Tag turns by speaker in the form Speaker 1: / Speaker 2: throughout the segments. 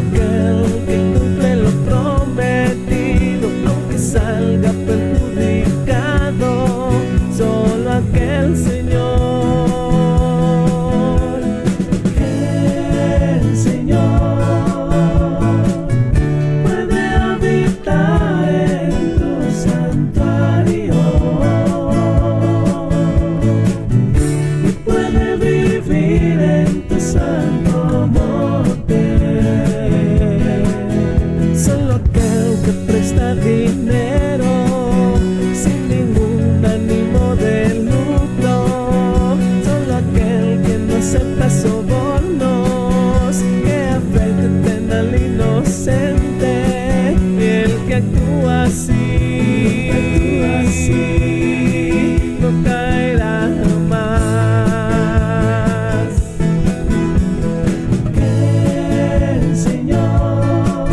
Speaker 1: aquel que cumple lo prometido, aunque salga perjudicado, solo aquel Señor. El Señor puede habitar en tu santuario y puede vivir en tu santo monte. Solo aquel que presta dinero sin ningún ánimo de lucro, solo aquel que no acepta sobornos, que afecten al inocente, y el que actúa así no caerá jamás. El Señor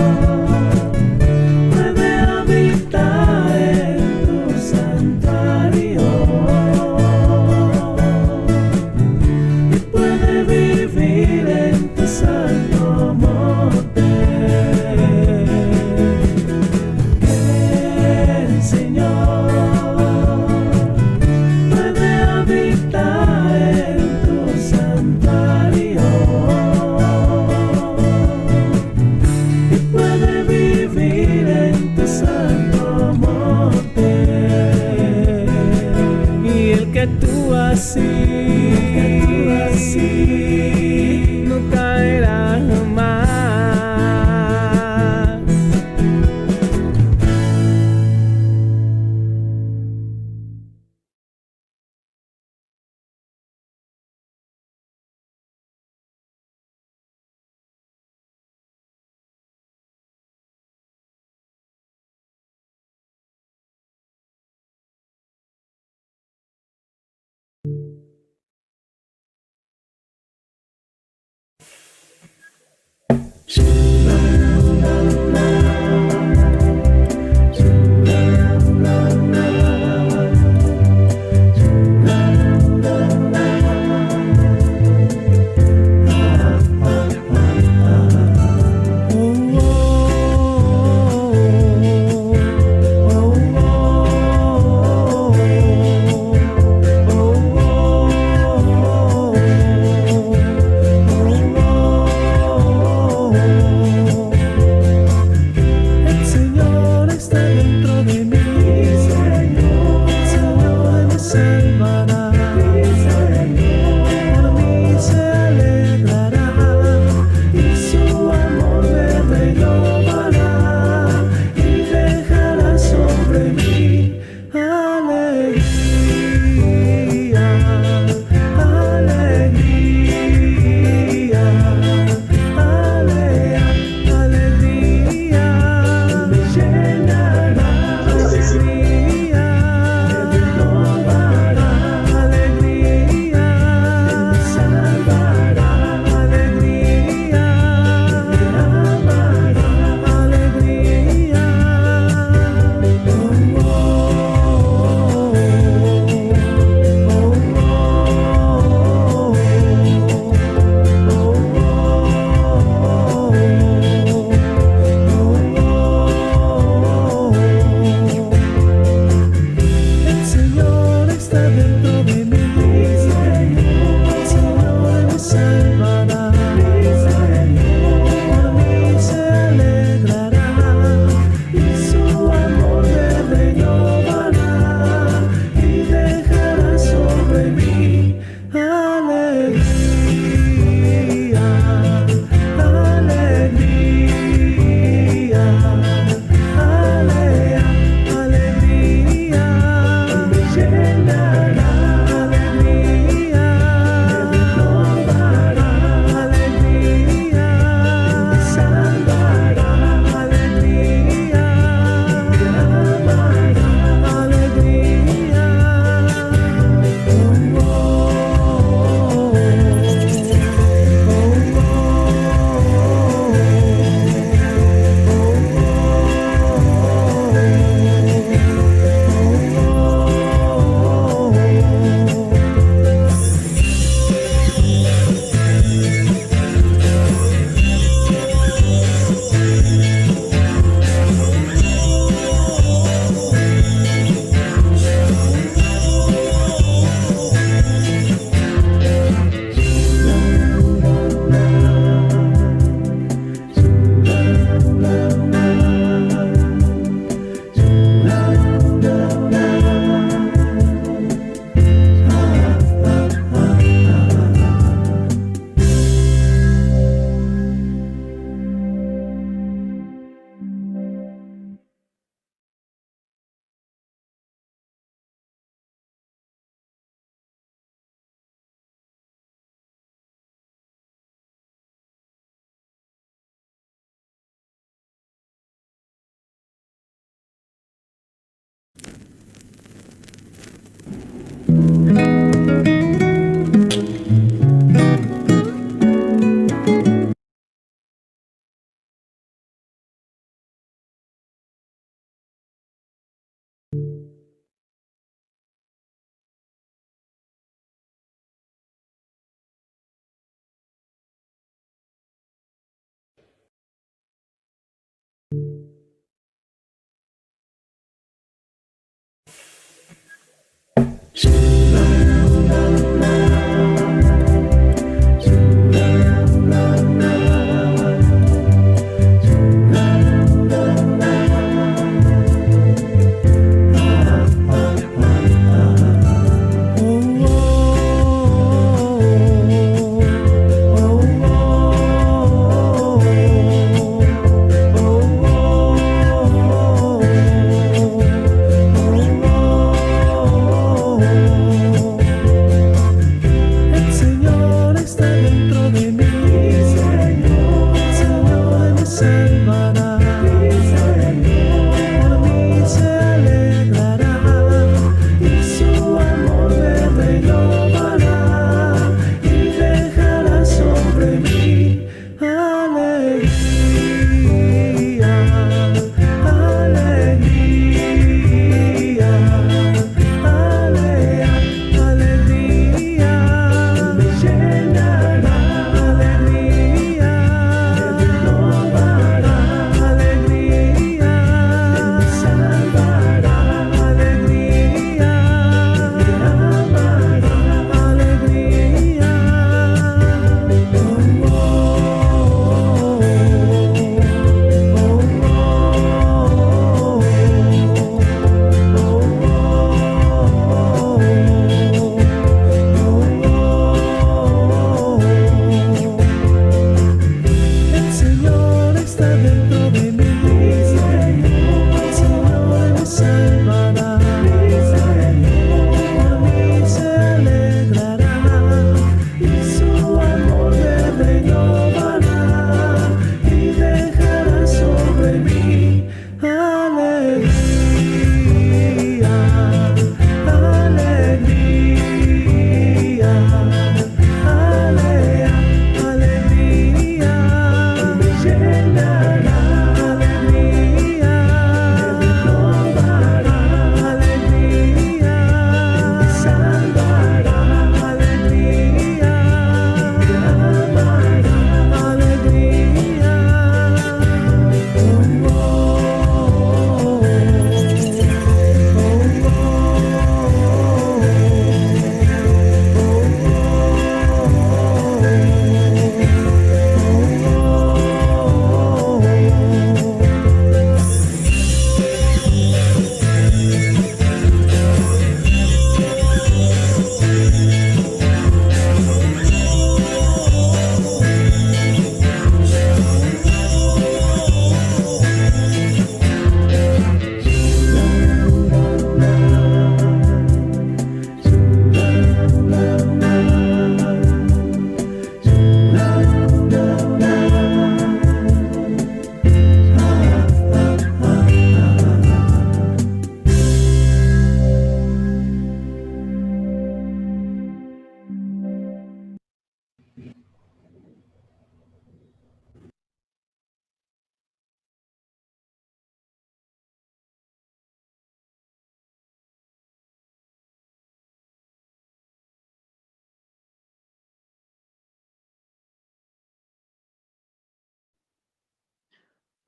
Speaker 1: puede habitar en tu santuario y puede vivir en tu santo monte.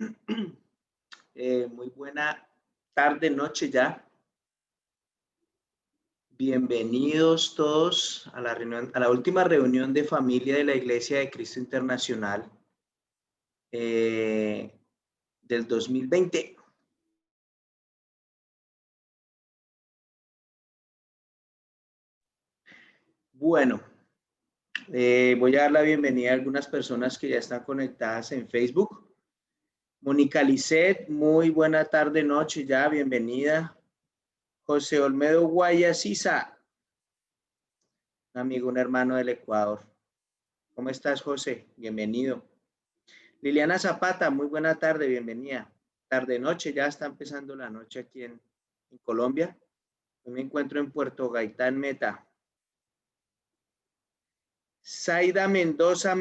Speaker 2: Muy buena tarde, noche ya. Bienvenidos todos a la reunión, a la última reunión de familia de la Iglesia de Cristo Internacional del 2020. Bueno, voy a dar la bienvenida a algunas personas que ya están conectadas en Facebook. Mónica Lisset, muy buena tarde, noche ya, bienvenida. José Olmedo Guayasisa, un amigo, un hermano del Ecuador. ¿Cómo estás, José? Bienvenido. Liliana Zapata, muy buena tarde, bienvenida. Tarde, noche, ya está empezando la noche aquí en Colombia. Yo me encuentro en Puerto Gaitán, Meta. Zaida Mendoza,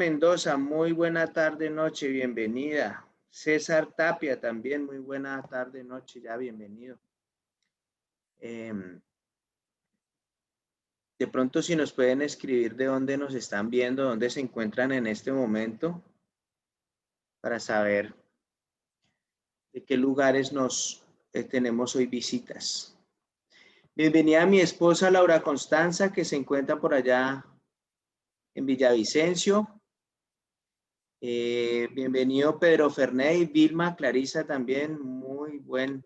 Speaker 2: muy buena tarde, noche, bienvenida. César Tapia también, muy buena tarde, noche, ya bienvenido. De pronto si nos pueden escribir de dónde nos están viendo, dónde se encuentran en este momento, para saber de qué lugares nos tenemos hoy visitas. Bienvenida a mi esposa Laura Constanza, que se encuentra por allá en Villavicencio. Bienvenido Pedro Ferney, Vilma, Clarisa también, muy buen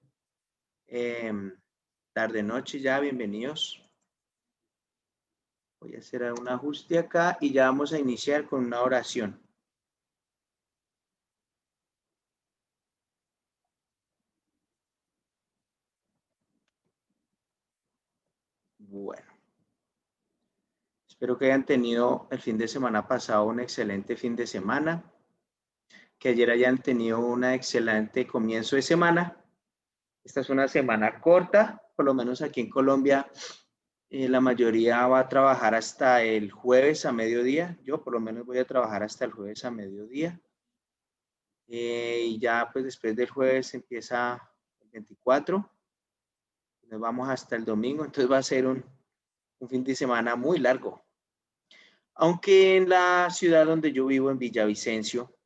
Speaker 2: tarde noche ya, bienvenidos. Voy a hacer un ajuste acá y ya vamos a iniciar con una oración. Bueno, espero que hayan tenido el fin de semana pasado un excelente fin de semana, que ayer hayan tenido un excelente comienzo de semana. Esta es una semana corta, por lo menos aquí en Colombia. La mayoría va a trabajar hasta el jueves a mediodía. Yo por lo menos voy a trabajar hasta el jueves a mediodía. Y ya pues después del jueves empieza el 24. Nos vamos hasta el domingo. Entonces va a ser un fin de semana muy largo. Aunque en la ciudad donde yo vivo, en Villavicencio,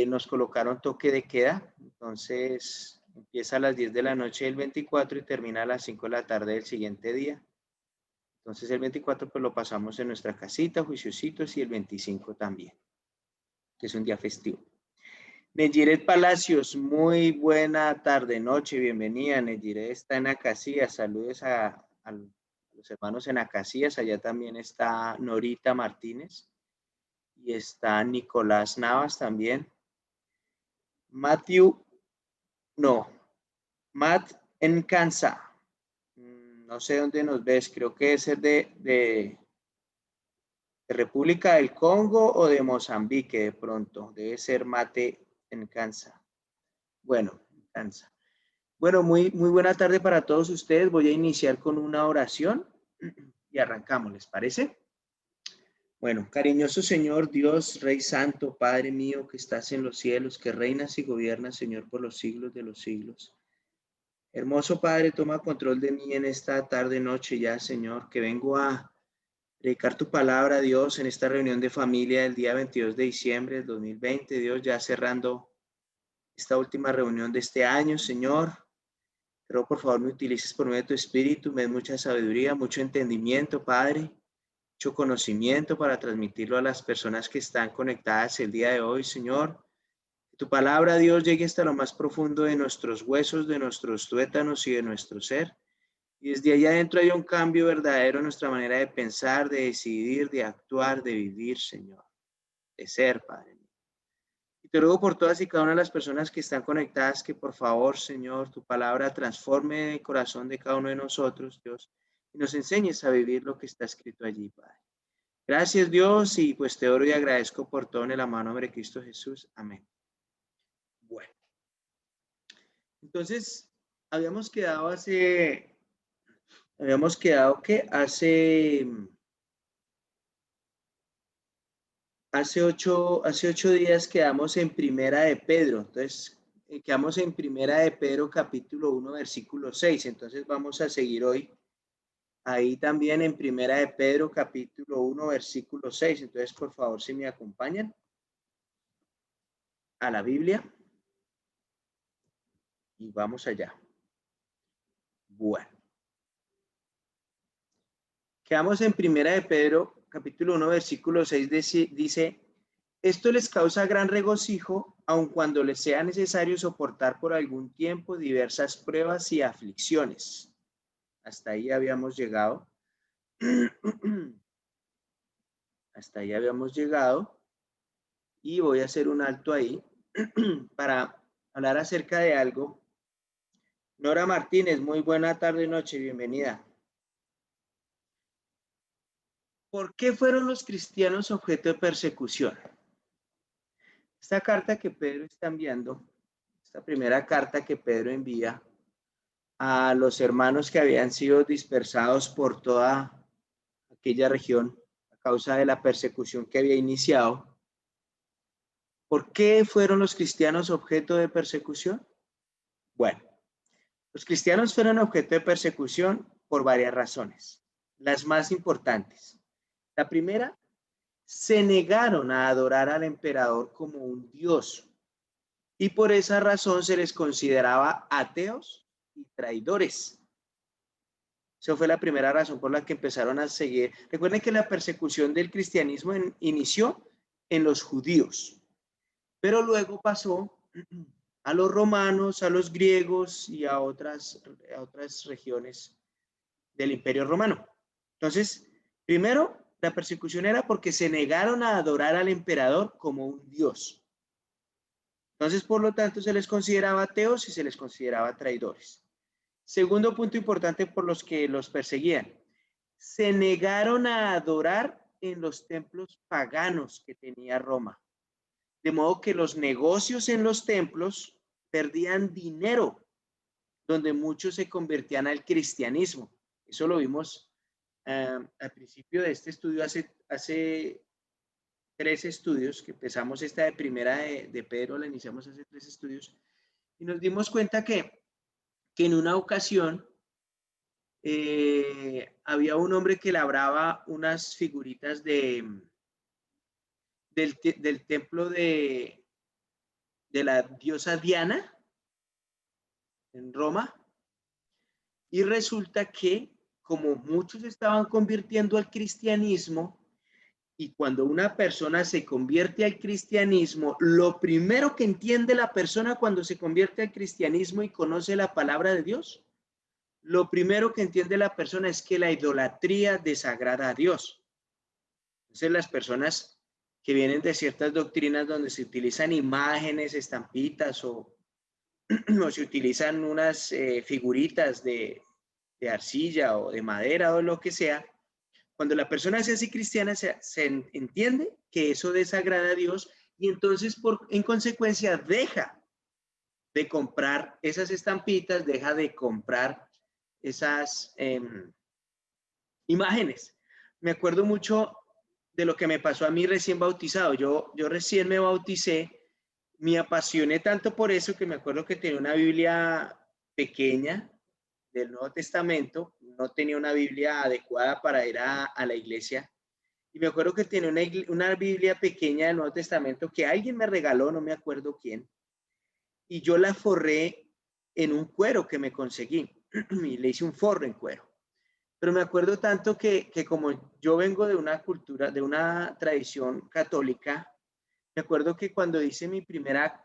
Speaker 2: nos colocaron toque de queda. Entonces empieza a las 10 de la noche del 24 y termina a las 5 de la tarde del siguiente día. Entonces el 24 pues lo pasamos en nuestra casita, juiciositos, y el 25 también, que es un día festivo. Neyiret Palacios, muy buena tarde, noche, bienvenida. Neyiret está en Acacias, saludos a los hermanos en Acacias. Allá también está Norita Martínez y está Nicolás Navas también. Matt Encanza. No sé dónde nos ves, creo que es de República del Congo o de Mozambique de pronto. Debe ser Mate Encanza. Bueno, Encanza. Bueno, muy buena tarde para todos ustedes. Voy a iniciar con una oración y arrancamos, ¿les parece? Bueno, cariñoso Señor, Dios, Rey Santo, Padre mío que estás en los cielos, que reinas y gobiernas, Señor, por los siglos de los siglos. Hermoso Padre, toma control de mí en esta tarde, noche ya, Señor, que vengo a predicar tu palabra, Dios, en esta reunión de familia del día 22 de diciembre del 2020, Dios, ya cerrando esta última reunión de este año, Señor. Pero por favor me utilices por medio de tu espíritu, me des mucha sabiduría, mucho entendimiento, Padre, mucho conocimiento para transmitirlo a las personas que están conectadas el día de hoy, Señor. Que tu palabra, Dios, llegue hasta lo más profundo de nuestros huesos, de nuestros tuétanos y de nuestro ser. Y desde allá adentro hay un cambio verdadero en nuestra manera de pensar, de decidir, de actuar, de vivir, Señor, de ser, Padre. Y te ruego por todas y cada una de las personas que están conectadas, que por favor, Señor, tu palabra transforme el corazón de cada uno de nosotros, Dios, y nos enseñes a vivir lo que está escrito allí, Padre. Gracias, Dios, y pues te oro y agradezco por todo en el amado nombre de Cristo Jesús. Amén. Bueno, entonces, habíamos quedado que hace 8 días quedamos en Primera de Pedro. Entonces, quedamos en Primera de Pedro capítulo 1, versículo 6. Entonces vamos a seguir hoy ahí también en Primera de Pedro capítulo 1, versículo 6. Entonces, por favor, si me acompañan. a la Biblia y vamos allá. Bueno. Quedamos en Primera de Pedro, capítulo 1, versículo 6, dice, esto les causa gran regocijo, aun cuando les sea necesario soportar por algún tiempo diversas pruebas y aflicciones. Hasta ahí habíamos llegado. Hasta ahí habíamos llegado. Y voy a hacer un alto ahí para hablar acerca de algo. Nora Martínez, muy buena tarde, noche, bienvenida. ¿Por qué fueron los cristianos objeto de persecución? Esta carta que Pedro está enviando, esta primera carta que Pedro envía a los hermanos que habían sido dispersados por toda aquella región a causa de la persecución que había iniciado. ¿Por qué fueron los cristianos objeto de persecución? Bueno, los cristianos fueron objeto de persecución por varias razones, las más importantes. La primera, se negaron a adorar al emperador como un dios y por esa razón se les consideraba ateos y traidores. Esa fue la primera razón por la que empezaron a seguir. Recuerden que la persecución del cristianismo inició en los judíos, pero luego pasó a los romanos, a los griegos y a otras regiones del Imperio Romano. Entonces, primero, la persecución era porque se negaron a adorar al emperador como un dios. Entonces, por lo tanto, se les consideraba ateos y se les consideraba traidores. Segundo punto importante por los que los perseguían. Se negaron a adorar en los templos paganos que tenía Roma. De modo que los negocios en los templos perdían dinero, donde muchos se convertían al cristianismo. Eso lo vimos al principio de este estudio, hace 3 estudios, que empezamos esta de primera de Pedro, la iniciamos hace 3 estudios, y nos dimos cuenta que en una ocasión había un hombre que labraba unas figuritas del templo de la diosa Diana en Roma, y resulta que como muchos estaban convirtiendo al cristianismo, y cuando una persona se convierte al cristianismo, lo primero que entiende la persona cuando se convierte al cristianismo y conoce la palabra de Dios, lo primero que entiende la persona es que la idolatría desagrada a Dios. Entonces las personas que vienen de ciertas doctrinas donde se utilizan imágenes, estampitas o se utilizan unas figuritas de arcilla o de madera o lo que sea, cuando la persona se hace cristiana se entiende que eso desagrada a Dios y entonces en consecuencia deja de comprar esas estampitas, deja de comprar esas imágenes. Me acuerdo mucho de lo que me pasó a mí recién bautizado. Yo recién me bauticé, me apasioné tanto por eso que me acuerdo que tenía una Biblia pequeña del Nuevo Testamento, no tenía una Biblia adecuada para ir a la iglesia. Y me acuerdo que tenía una Biblia pequeña del Nuevo Testamento que alguien me regaló, no me acuerdo quién. Y yo la forré en un cuero que me conseguí y le hice un forro en cuero. Pero me acuerdo tanto que como yo vengo de una cultura, de una tradición católica, me acuerdo que cuando hice mi primera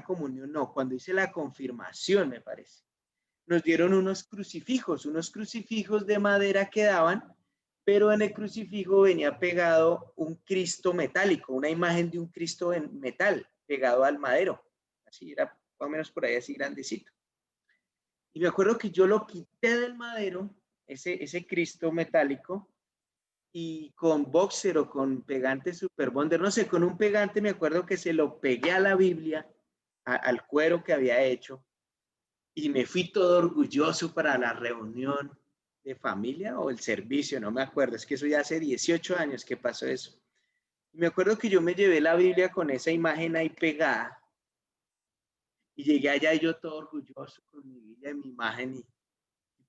Speaker 2: comunión, no, cuando hice la confirmación, me parece, nos dieron unos crucifijos de madera que daban, pero en el crucifijo venía pegado un Cristo metálico, una imagen de un Cristo en metal, pegado al madero. Así era, más o menos por ahí, así grandecito. Y me acuerdo que yo lo quité del madero, ese Cristo metálico, y con boxer o con pegante super bonder, no sé, con un pegante me acuerdo que se lo pegué a la Biblia, al cuero que había hecho, y me fui todo orgulloso para la reunión de familia o el servicio, no me acuerdo, es que eso ya hace 18 años que pasó eso. Y me acuerdo que yo me llevé la Biblia con esa imagen ahí pegada, y llegué allá y yo todo orgulloso con mi Biblia y mi imagen, y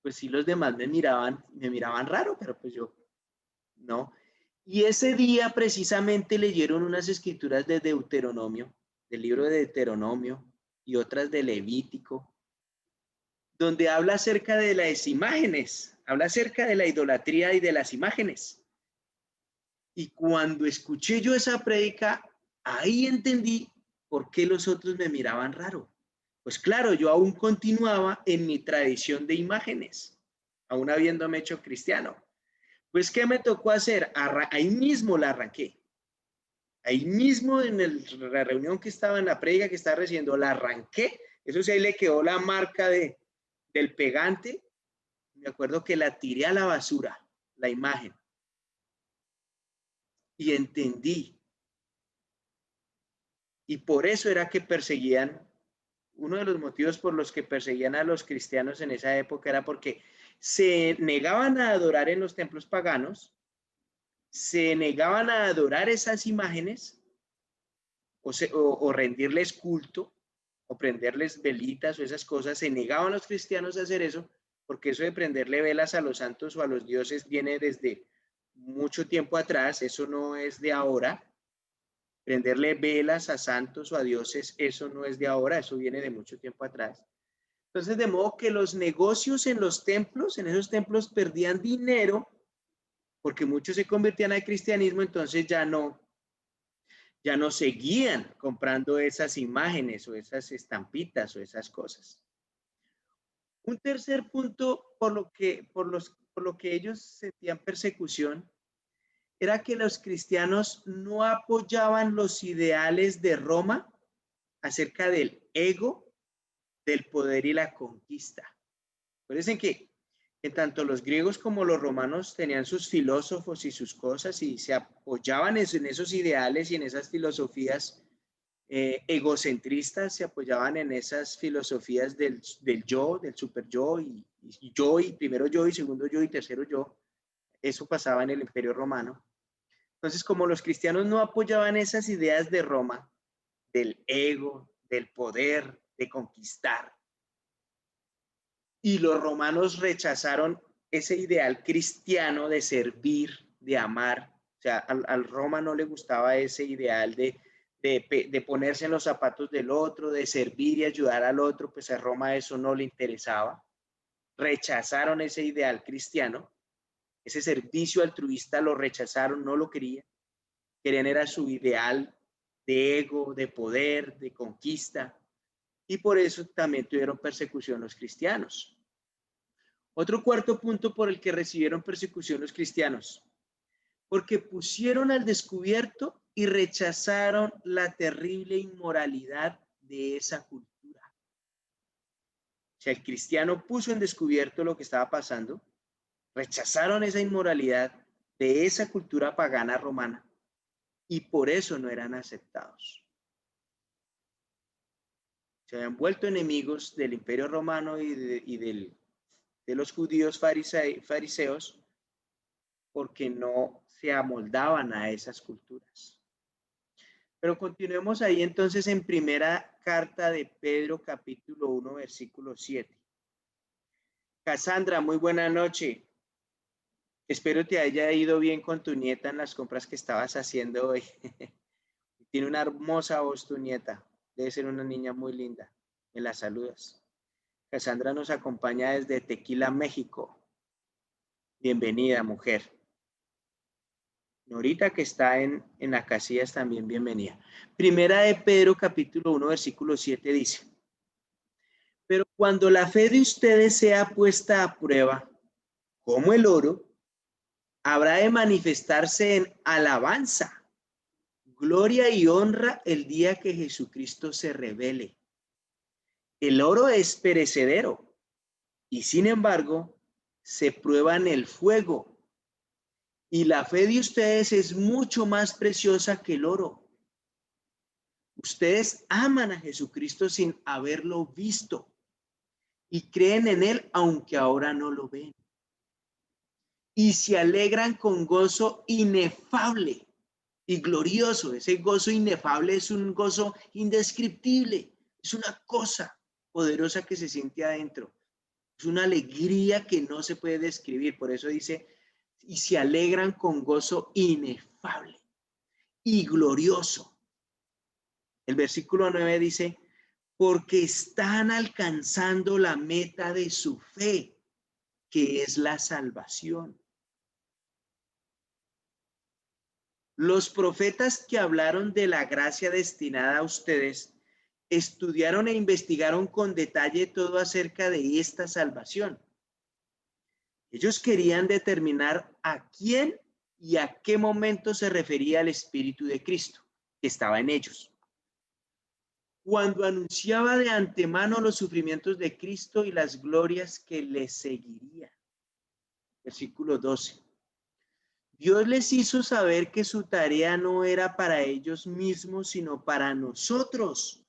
Speaker 2: pues sí los demás me miraban raro, pero pues yo no. Y ese día precisamente leyeron unas escrituras de Deuteronomio del libro de Deuteronomio y otras de Levítico, donde habla acerca de las imágenes, habla acerca de la idolatría y de las imágenes. Y cuando escuché yo esa prédica, ahí entendí por qué los otros me miraban raro. Pues claro, yo aún continuaba en mi tradición de imágenes, aún habiéndome hecho cristiano. Pues, ¿qué me tocó hacer? Ahí mismo la arranqué. Ahí mismo en la reunión que estaba en la prédica que estaba recibiendo, la arranqué. Eso sí, ahí le quedó la marca del pegante. Me acuerdo que la tiré a la basura, la imagen. Y entendí. Y por eso era que perseguían, uno de los motivos por los que perseguían a los cristianos en esa época era porque se negaban a adorar en los templos paganos, se negaban a adorar esas imágenes o rendirles culto o prenderles velitas o esas cosas. Se negaban los cristianos a hacer eso porque eso de prenderle velas a los santos o a los dioses viene desde mucho tiempo atrás, eso no es de ahora. Prenderle velas a santos o a dioses, eso no es de ahora, eso viene de mucho tiempo atrás. Entonces, de modo que los negocios en los templos, en esos templos perdían dinero, porque muchos se convertían al cristianismo, entonces ya no seguían comprando esas imágenes o esas estampitas o esas cosas. Un tercer punto por lo que ellos sentían persecución era que los cristianos no apoyaban los ideales de Roma acerca del ego, del poder y la conquista. Parece que tanto los griegos como los romanos tenían sus filósofos y sus cosas y se apoyaban en esos ideales y en esas filosofías egocentristas, se apoyaban en esas filosofías del yo, del super yo y yo y primero yo y segundo yo y tercero yo. Eso pasaba en el Imperio Romano. Entonces, como los cristianos no apoyaban esas ideas de Roma, del ego, del poder, de conquistar, y los romanos rechazaron ese ideal cristiano de servir, de amar, o sea, al Roma no le gustaba ese ideal de ponerse en los zapatos del otro, de servir y ayudar al otro, pues a Roma eso no le interesaba. Rechazaron ese ideal cristiano, ese servicio altruista lo rechazaron, no lo querían. Querían era su ideal de ego, de poder, de conquista, y por eso también tuvieron persecución los cristianos. Otro cuarto punto por el que recibieron persecución los cristianos, porque pusieron al descubierto y rechazaron la terrible inmoralidad de esa cultura. O sea, el cristiano puso en descubierto lo que estaba pasando, rechazaron esa inmoralidad de esa cultura pagana romana y por eso no eran aceptados. Se habían vuelto enemigos del Imperio Romano y de los judíos fariseos porque no se amoldaban a esas culturas. Pero continuemos ahí entonces en primera carta de Pedro, capítulo 1, versículo 7. Cassandra, muy buena noche. Espero te haya ido bien con tu nieta en las compras que estabas haciendo hoy. Tiene una hermosa voz tu nieta. Debe ser una niña muy linda. Me la saludas. Cassandra nos acompaña desde Tequila, México. Bienvenida, mujer. Norita, que está en las casillas, también bienvenida. Primera de Pedro, capítulo 1, versículo 7 dice: pero cuando la fe de ustedes sea puesta a prueba, como el oro, habrá de manifestarse en alabanza, gloria y honra el día que Jesucristo se revele. El oro es perecedero y sin embargo se prueba en el fuego. Y la fe de ustedes es mucho más preciosa que el oro. Ustedes aman a Jesucristo sin haberlo visto y creen en él aunque ahora no lo ven. Y se alegran con gozo inefable y glorioso. Ese gozo inefable es un gozo indescriptible. Es una cosa poderosa que se siente adentro. Es una alegría que no se puede describir. Por eso dice, y se alegran con gozo inefable y glorioso El versículo 9 dice, porque están alcanzando la meta de su fe, que es la salvación. Los profetas que hablaron de la gracia destinada a ustedes estudiaron e investigaron con detalle todo acerca de esta salvación. Ellos querían determinar a quién y a qué momento se refería el Espíritu de Cristo que estaba en ellos, cuando anunciaba de antemano los sufrimientos de Cristo y las glorias que les seguirían. Versículo 12. Dios les hizo saber que su tarea no era para ellos mismos, sino para nosotros,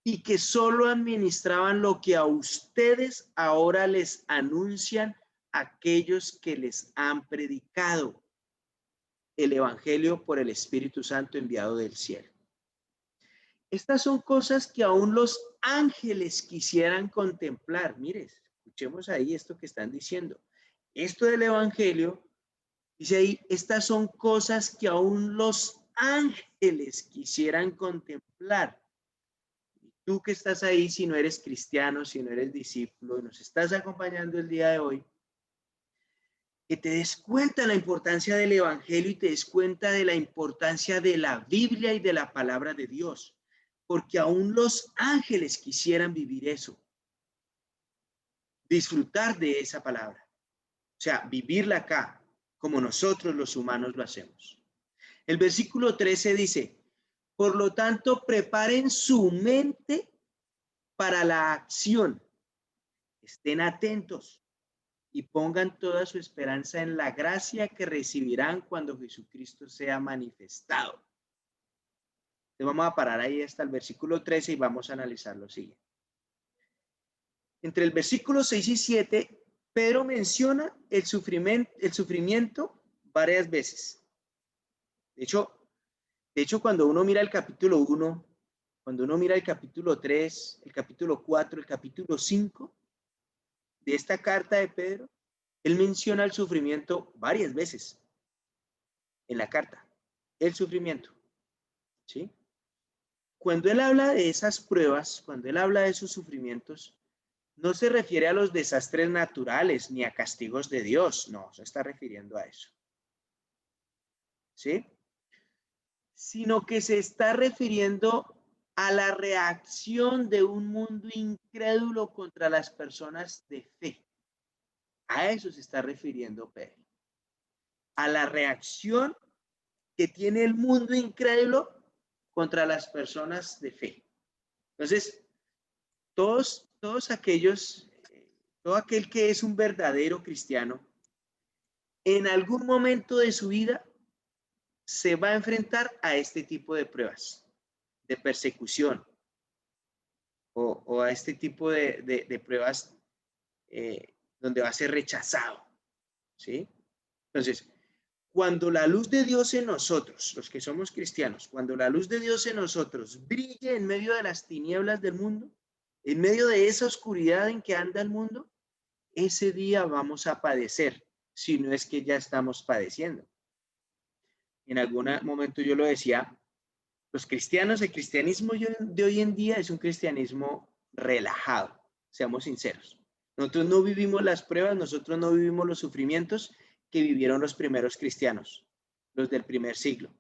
Speaker 2: y que solo administraban lo que a ustedes ahora les anuncian aquellos que les han predicado el Evangelio por el Espíritu Santo enviado del cielo. Estas son cosas que aún los ángeles quisieran contemplar. Mire, escuchemos ahí esto que están diciendo. Esto del Evangelio, dice ahí, estas son cosas que aún los ángeles quisieran contemplar. Tú que estás ahí, si no eres cristiano, si no eres discípulo, y nos estás acompañando el día de hoy, que te des cuenta de la importancia del Evangelio y te des cuenta de la importancia de la Biblia y de la palabra de Dios, porque aún los ángeles quisieran vivir eso, disfrutar de esa palabra, o sea, vivirla acá, como nosotros los humanos lo hacemos. El versículo 13 dice, por lo tanto, preparen su mente para la acción. Estén atentos y pongan toda su esperanza en la gracia que recibirán cuando Jesucristo sea manifestado. Entonces vamos a parar ahí hasta el versículo 13 y vamos a analizar lo siguiente. Entre el versículo 6 y 7, Pedro menciona el sufrimiento varias veces. De hecho, cuando uno mira el capítulo 1, cuando uno mira el capítulo 3, el capítulo 4, el capítulo 5 de esta carta de Pedro, él menciona el sufrimiento varias veces en la carta. El sufrimiento, ¿sí? Cuando él habla de esas pruebas, cuando él habla de esos sufrimientos, no se refiere a los desastres naturales ni a castigos de Dios, no, se está refiriendo a eso, ¿sí? Sino que se está refiriendo a la reacción de un mundo incrédulo contra las personas de fe. A eso se está refiriendo Pedro. A la reacción que tiene el mundo incrédulo contra las personas de fe. Entonces, todos aquellos, todo aquel que es un verdadero cristiano, en algún momento de su vida se va a enfrentar a este tipo de pruebas, de persecución, o a este tipo de pruebas donde va a ser rechazado, ¿sí? Entonces, cuando la luz de Dios en nosotros, los que somos cristianos, cuando la luz de Dios en nosotros brille en medio de las tinieblas del mundo, en medio de esa oscuridad en que anda el mundo, ese día vamos a padecer, si no es que ya estamos padeciendo. En algún momento yo lo decía, los cristianos, el cristianismo de hoy en día es un cristianismo relajado, seamos sinceros. Nosotros no vivimos las pruebas, nosotros no vivimos los sufrimientos que vivieron los primeros cristianos, los del primer siglo.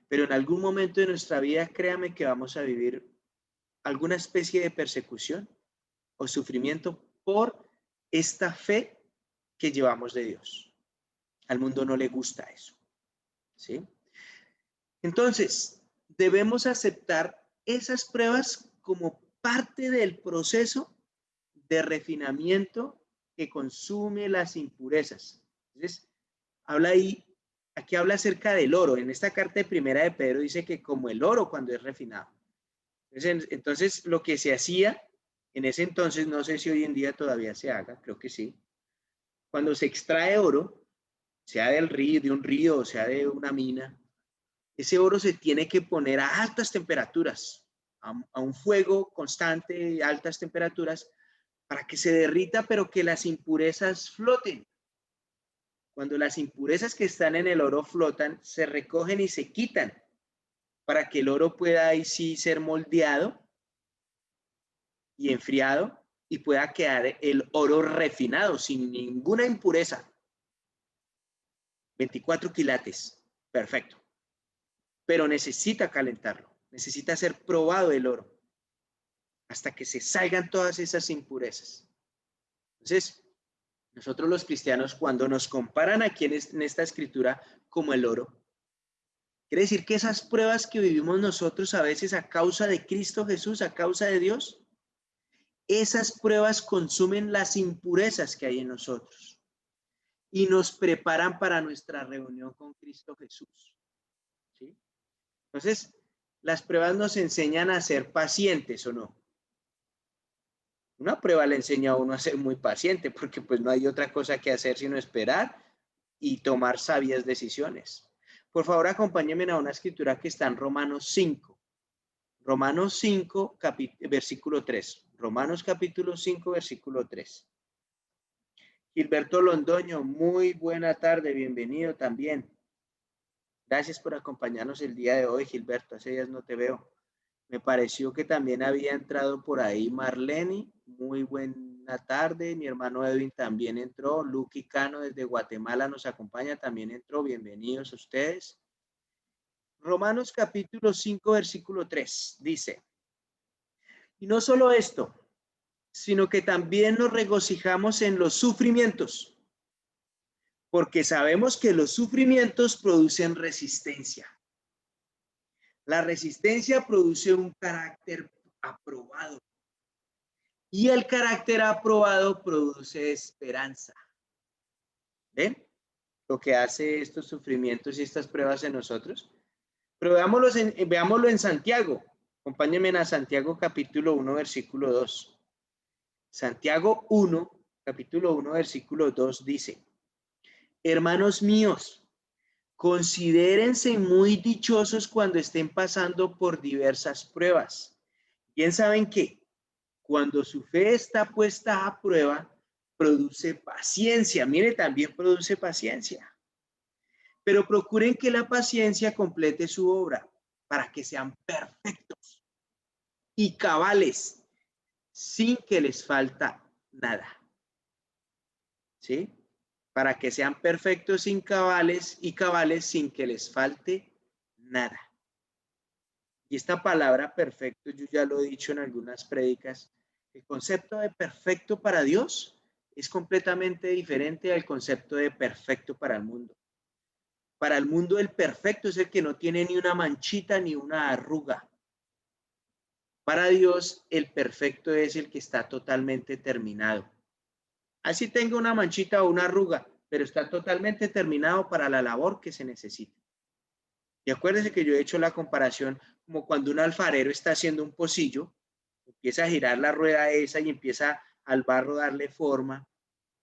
Speaker 2: Pero en algún momento de nuestra vida, créame que vamos a vivir alguna especie de persecución o sufrimiento por esta fe que llevamos de Dios. Al mundo no le gusta eso, ¿sí? Entonces, debemos aceptar esas pruebas como parte del proceso de refinamiento que consume las impurezas. Entonces, aquí habla acerca del oro. En esta carta de primera de Pedro dice que como el oro cuando es refinado. Entonces, lo que se hacía en ese entonces, no sé si hoy en día todavía se haga, creo que sí. Cuando se extrae oro, sea del río, de un río, o sea de una mina, ese oro se tiene que poner a altas temperaturas, a un fuego constante, altas temperaturas, para que se derrita, pero que las impurezas floten. Cuando las impurezas que están en el oro flotan, se recogen y se quitan. para que el oro pueda ahí sí ser moldeado y enfriado y pueda quedar el oro refinado sin ninguna impureza. 24 quilates, perfecto. Pero necesita calentarlo, necesita ser probado el oro hasta que se salgan todas esas impurezas. Entonces, nosotros los cristianos, cuando nos comparan aquí en esta escritura como el oro, quiere decir que esas pruebas que vivimos nosotros a veces a causa de Cristo Jesús, a causa de Dios, esas pruebas consumen las impurezas que hay en nosotros y nos preparan para nuestra reunión con Cristo Jesús. ¿Sí? Entonces, las pruebas nos enseñan a ser pacientes, ¿o no? Una prueba le enseña a uno a ser muy paciente porque pues no hay otra cosa que hacer sino esperar y tomar sabias decisiones. Por favor, acompáñenme a una escritura que está en Romanos 5. Romanos 5, versículo 3. Romanos capítulo 5, versículo 3. Gilberto Londoño, muy buena tarde, bienvenido también. Gracias por acompañarnos el día de hoy, Gilberto. Hace días no te veo. Me pareció que también había entrado por ahí Marlene. Muy buena tarde. Mi hermano Edwin también entró. Lucky Cano desde Guatemala nos acompaña, también entró. Bienvenidos a ustedes. Romanos capítulo 5, versículo 3 dice, y no solo esto, sino que también nos regocijamos en los sufrimientos, porque sabemos que los sufrimientos producen resistencia. La resistencia produce un carácter aprobado y el carácter aprobado produce esperanza. ¿Ven lo que hace estos sufrimientos y estas pruebas en nosotros? Pero veámoslo en Santiago. Acompáñenme a Santiago capítulo 1, versículo 2. Santiago 1, capítulo 1, versículo 2 dice, hermanos míos, considérense muy dichosos cuando estén pasando por diversas pruebas. Bien saben que cuando su fe está puesta a prueba, produce paciencia. Mire, también produce paciencia. Pero procuren que la paciencia complete su obra para que sean perfectos y cabales sin que les falta nada. ¿Sí? Para que sean perfectos sin cabales y cabales sin que les falte nada. Y esta palabra perfecto, yo ya lo he dicho en algunas prédicas, el concepto de perfecto para Dios es completamente diferente al concepto de perfecto para el mundo. Para el mundo el perfecto es el que no tiene ni una manchita ni una arruga. Para Dios el perfecto es el que está totalmente terminado. Así tenga una manchita o una arruga, pero está totalmente terminado para la labor que se necesita. Y acuérdense que yo he hecho la comparación como cuando un alfarero está haciendo un pocillo, empieza a girar la rueda esa y empieza al barro a darle forma,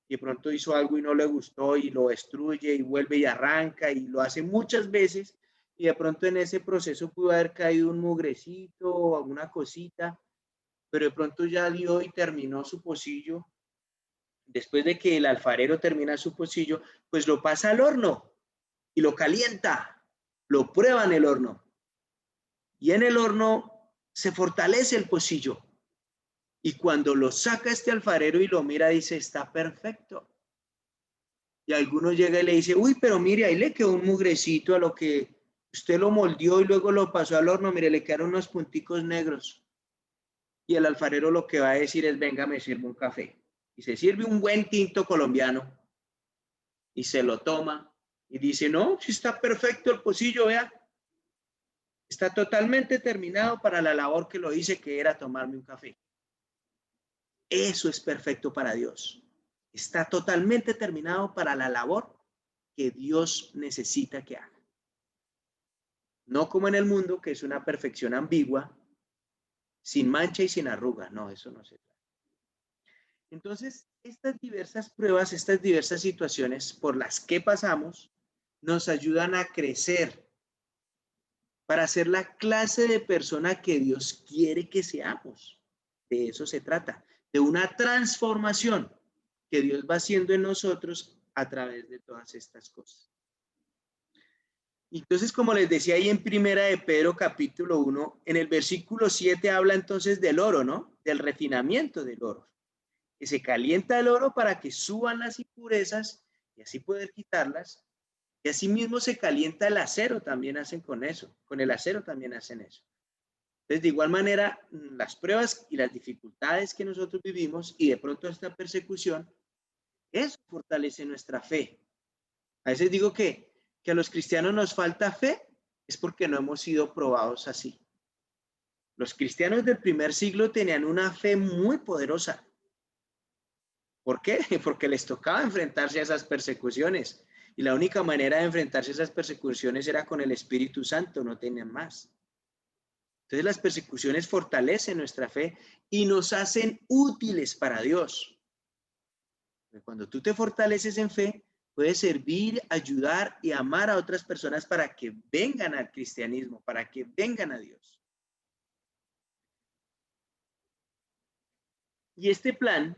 Speaker 2: y de pronto hizo algo y no le gustó y lo destruye y vuelve y arranca y lo hace muchas veces, y de pronto en ese proceso pudo haber caído un mugrecito o alguna cosita, pero de pronto ya dio y terminó su pocillo. Después de que el alfarero termina su pocillo, pues lo pasa al horno y lo calienta, lo prueba en el horno. Y en el horno se fortalece el pocillo. Y cuando lo saca este alfarero y lo mira, dice, está perfecto. Y alguno llega y le dice, uy, pero mire, ahí le quedó un mugrecito a lo que usted lo moldeó y luego lo pasó al horno, mire, le quedaron unos punticos negros. Y el alfarero lo que va a decir es, venga, me sirve un café. Y se sirve un buen tinto colombiano y se lo toma y dice, no, si está perfecto el pocillo, vea, está totalmente terminado para la labor que lo hice, que era tomarme un café. Eso es perfecto para Dios. Está totalmente terminado para la labor que Dios necesita que haga. No como en el mundo, que es una perfección ambigua, sin mancha y sin arruga. No, eso no se trata. Entonces, estas diversas pruebas, estas diversas situaciones por las que pasamos, nos ayudan a crecer para ser la clase de persona que Dios quiere que seamos. De eso se trata, de una transformación que Dios va haciendo en nosotros a través de todas estas cosas. Entonces, como les decía ahí en Primera de Pedro, capítulo 1, en el versículo 7 habla entonces del oro, ¿no? Del refinamiento del oro. Que se calienta el oro para que suban las impurezas y así poder quitarlas. Y asimismo se calienta el acero, también hacen con eso. Con el acero también hacen eso. Entonces, de igual manera, las pruebas y las dificultades que nosotros vivimos y de pronto esta persecución, eso fortalece nuestra fe. A veces digo que a los cristianos nos falta fe, es porque no hemos sido probados así. Los cristianos del primer siglo tenían una fe muy poderosa. ¿Por qué? Porque les tocaba enfrentarse a esas persecuciones. Y la única manera de enfrentarse a esas persecuciones era con el Espíritu Santo, no tenían más. Entonces las persecuciones fortalecen nuestra fe y nos hacen útiles para Dios. Cuando tú te fortaleces en fe, puedes servir, ayudar y amar a otras personas para que vengan al cristianismo, para que vengan a Dios. Y este plan,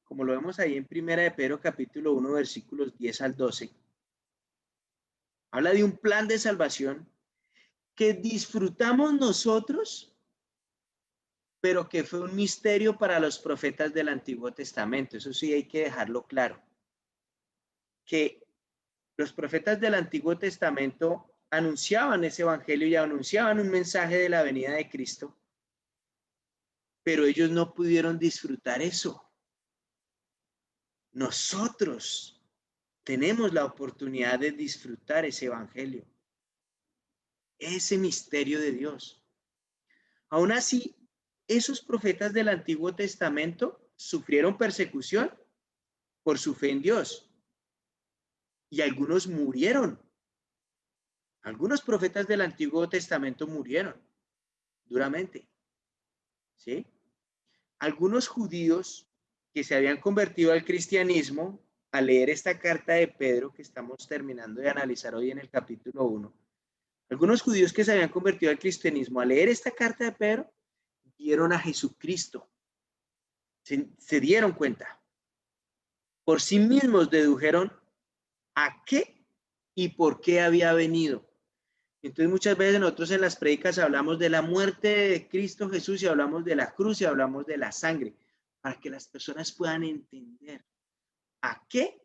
Speaker 2: como lo vemos ahí en Primera de Pedro capítulo 1, versículos 10 al 12, habla de un plan de salvación que disfrutamos nosotros, pero que fue un misterio para los profetas del Antiguo Testamento. Eso sí hay que dejarlo claro. Que los profetas del Antiguo Testamento anunciaban ese evangelio y anunciaban un mensaje de la venida de Cristo, pero ellos no pudieron disfrutar eso. Nosotros tenemos la oportunidad de disfrutar ese evangelio, ese misterio de Dios. Aún así, esos profetas del Antiguo Testamento sufrieron persecución por su fe en Dios y algunos murieron. Algunos profetas del Antiguo Testamento murieron duramente, ¿sí? Algunos judíos que se habían convertido al cristianismo, al leer esta carta de Pedro que estamos terminando de analizar hoy en el capítulo 1, algunos judíos que se habían convertido al cristianismo, al leer esta carta de Pedro, vieron a Jesucristo, se dieron cuenta, por sí mismos dedujeron a qué y por qué había venido. Entonces muchas veces nosotros en las prédicas hablamos de la muerte de Cristo Jesús y hablamos de la cruz y hablamos de la sangre, para que las personas puedan entender a qué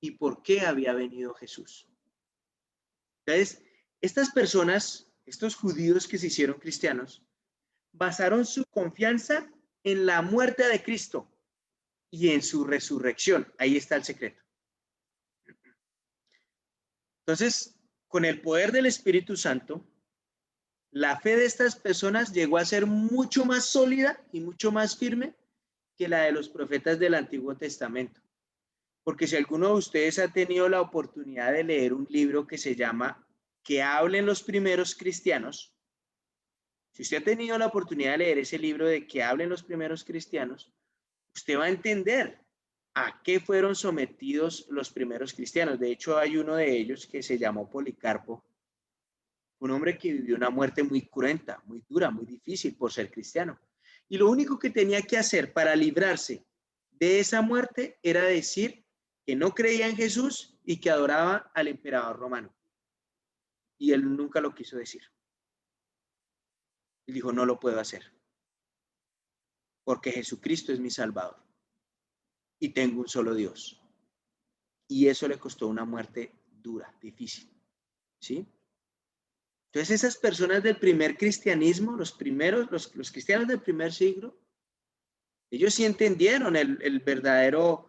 Speaker 2: y por qué había venido Jesús. Entonces, estas personas, estos judíos que se hicieron cristianos, basaron su confianza en la muerte de Cristo y en su resurrección. Ahí está el secreto. Entonces, con el poder del Espíritu Santo, la fe de estas personas llegó a ser mucho más sólida y mucho más firme que la de los profetas del Antiguo Testamento. Porque si alguno de ustedes ha tenido la oportunidad de leer un libro que se llama Que hablen los primeros cristianos, si usted ha tenido la oportunidad de leer ese libro de Que hablen los primeros cristianos, usted va a entender a qué fueron sometidos los primeros cristianos. De hecho, hay uno de ellos que se llamó Policarpo, un hombre que vivió una muerte muy cruenta, muy dura, muy difícil por ser cristiano. Y lo único que tenía que hacer para librarse de esa muerte era decir que no creía en Jesús y que adoraba al emperador romano. Y él nunca lo quiso decir. Él dijo, no lo puedo hacer, porque Jesucristo es mi Salvador y tengo un solo Dios. Y eso le costó una muerte dura, difícil, ¿sí? Entonces esas personas del primer cristianismo, los cristianos del primer siglo, ellos sí entendieron el verdadero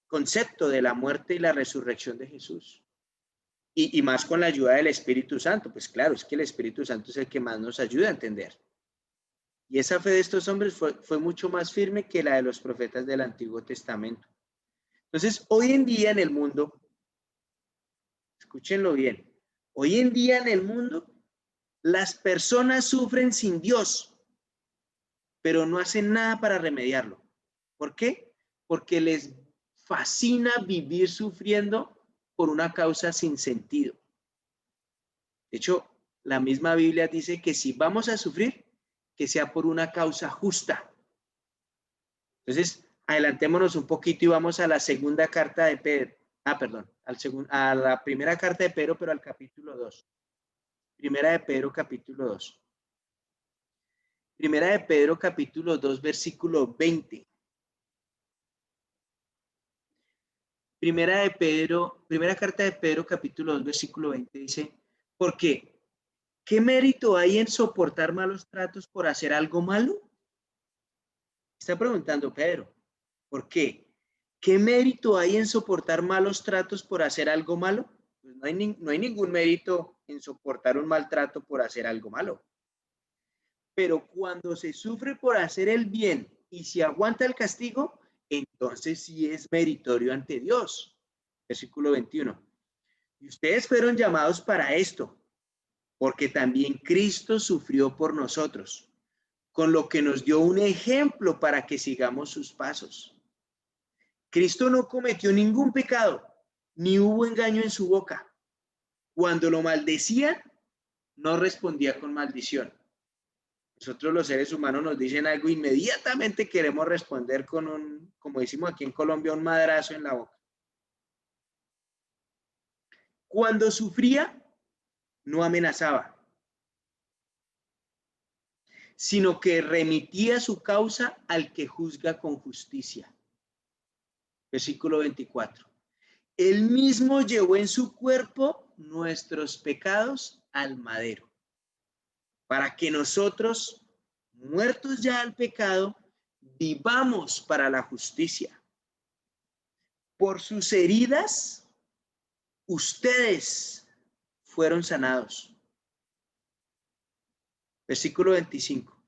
Speaker 2: concepto de la muerte y la resurrección de Jesús. Y más con la ayuda del Espíritu Santo. Pues claro, es que el Espíritu Santo es el que más nos ayuda a entender. Y esa fe de estos hombres fue mucho más firme que la de los profetas del Antiguo Testamento. Entonces, hoy en día en el mundo, escúchenlo bien, hoy en día en el mundo, las personas sufren sin Dios, pero no hacen nada para remediarlo. ¿Por qué? Porque les fascina vivir sufriendo por una causa sin sentido. De hecho, la misma Biblia dice que si vamos a sufrir, que sea por una causa justa. Entonces, adelantémonos un poquito y vamos a la segunda carta de Pedro. Perdón, a la primera carta de Pedro, pero al capítulo 2. Primera de Pedro, capítulo 2. Primera de Pedro, capítulo 2, versículo 20. Primera carta de Pedro, capítulo 2, versículo 20 dice, ¿por qué? ¿Qué mérito hay en soportar malos tratos por hacer algo malo? Está preguntando Pedro. ¿Por qué? ¿Qué mérito hay en soportar malos tratos por hacer algo malo? Pues no hay ningún mérito en soportar un maltrato por hacer algo malo. Pero cuando se sufre por hacer el bien y se aguanta el castigo, entonces sí es meritorio ante Dios. Versículo 21. Y ustedes fueron llamados para esto, porque también Cristo sufrió por nosotros, con lo que nos dio un ejemplo para que sigamos sus pasos. Cristo no cometió ningún pecado, ni hubo engaño en su boca. Cuando lo maldecían, no respondía con maldición. Nosotros los seres humanos nos dicen algo, inmediatamente queremos responder con un, como decimos aquí en Colombia, un madrazo en la boca. Cuando sufría, no amenazaba, sino que remitía su causa al que juzga con justicia. Versículo 24. Él mismo llevó en su cuerpo nuestros pecados al madero, para que nosotros, muertos ya al pecado, vivamos para la justicia. Por sus heridas, ustedes fueron sanados. Versículo 25.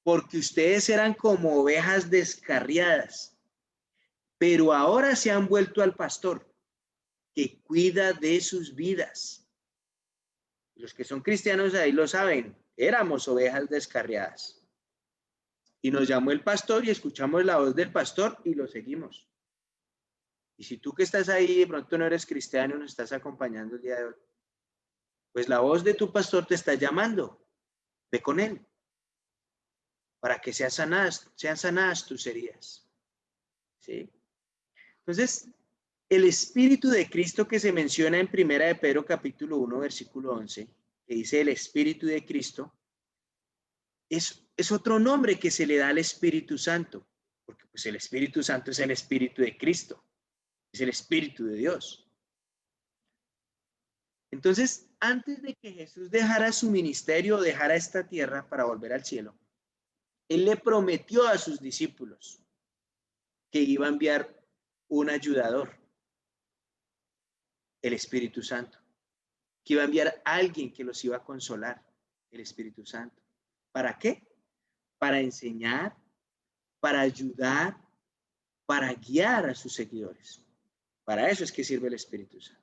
Speaker 2: Porque ustedes eran como ovejas descarriadas, pero ahora se han vuelto al pastor que cuida de sus vidas. Los que son cristianos ahí lo saben, éramos ovejas descarriadas. Y nos llamó el pastor y escuchamos la voz del pastor y lo seguimos. Y si tú que estás ahí de pronto no eres cristiano y nos estás acompañando el día de hoy, pues la voz de tu pastor te está llamando. Ve con él para que sean sanadas tus heridas. ¿Sí? Entonces, el Espíritu de Cristo que se menciona en Primera de Pedro capítulo 1, versículo 11, que dice el Espíritu de Cristo, es otro nombre que se le da al Espíritu Santo, porque pues el Espíritu Santo es el Espíritu de Cristo, es el Espíritu de Dios. Entonces, antes de que Jesús dejara su ministerio, dejara esta tierra para volver al cielo, Él le prometió a sus discípulos que iba a enviar un ayudador, el Espíritu Santo, que iba a enviar a alguien que los iba a consolar, el Espíritu Santo. ¿Para qué? Para enseñar, para ayudar, para guiar a sus seguidores. Para eso es que sirve el Espíritu Santo.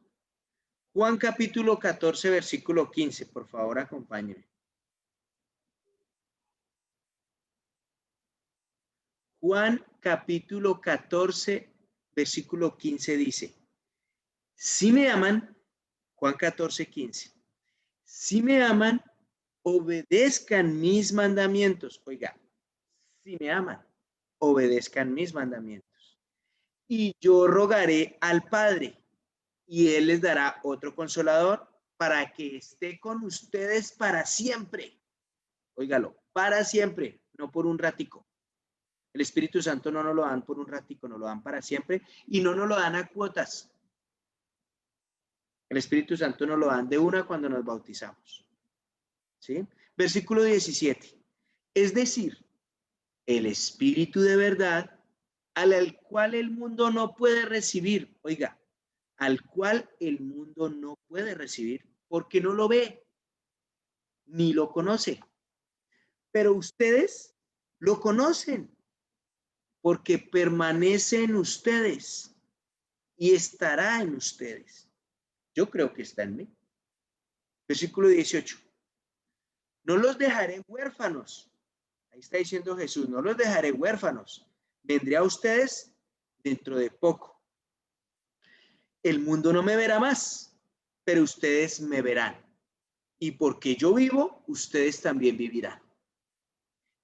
Speaker 2: Juan capítulo 14, versículo 15, por favor, acompáñenme. Juan capítulo 14, versículo 15 dice, si me aman, Juan 14, 15, si me aman, obedezcan mis mandamientos. Oiga, si me aman, obedezcan mis mandamientos. Y yo rogaré al Padre, y Él les dará otro consolador para que esté con ustedes para siempre. Óigalo, para siempre, no por un ratico. El Espíritu Santo no nos lo dan por un ratico, nos lo dan para siempre y no nos lo dan a cuotas. El Espíritu Santo nos lo dan de una cuando nos bautizamos. ¿Sí? Versículo 17. Es decir, el Espíritu de verdad, al cual el mundo no puede recibir. Oiga, al cual el mundo no puede recibir porque no lo ve ni lo conoce. Pero ustedes lo conocen porque permanece en ustedes y estará en ustedes. Yo creo que está en mí. Versículo 18. No los dejaré huérfanos. Ahí está diciendo Jesús, no los dejaré huérfanos. Vendré a ustedes dentro de poco. El mundo no me verá más, pero ustedes me verán. Y porque yo vivo, ustedes también vivirán.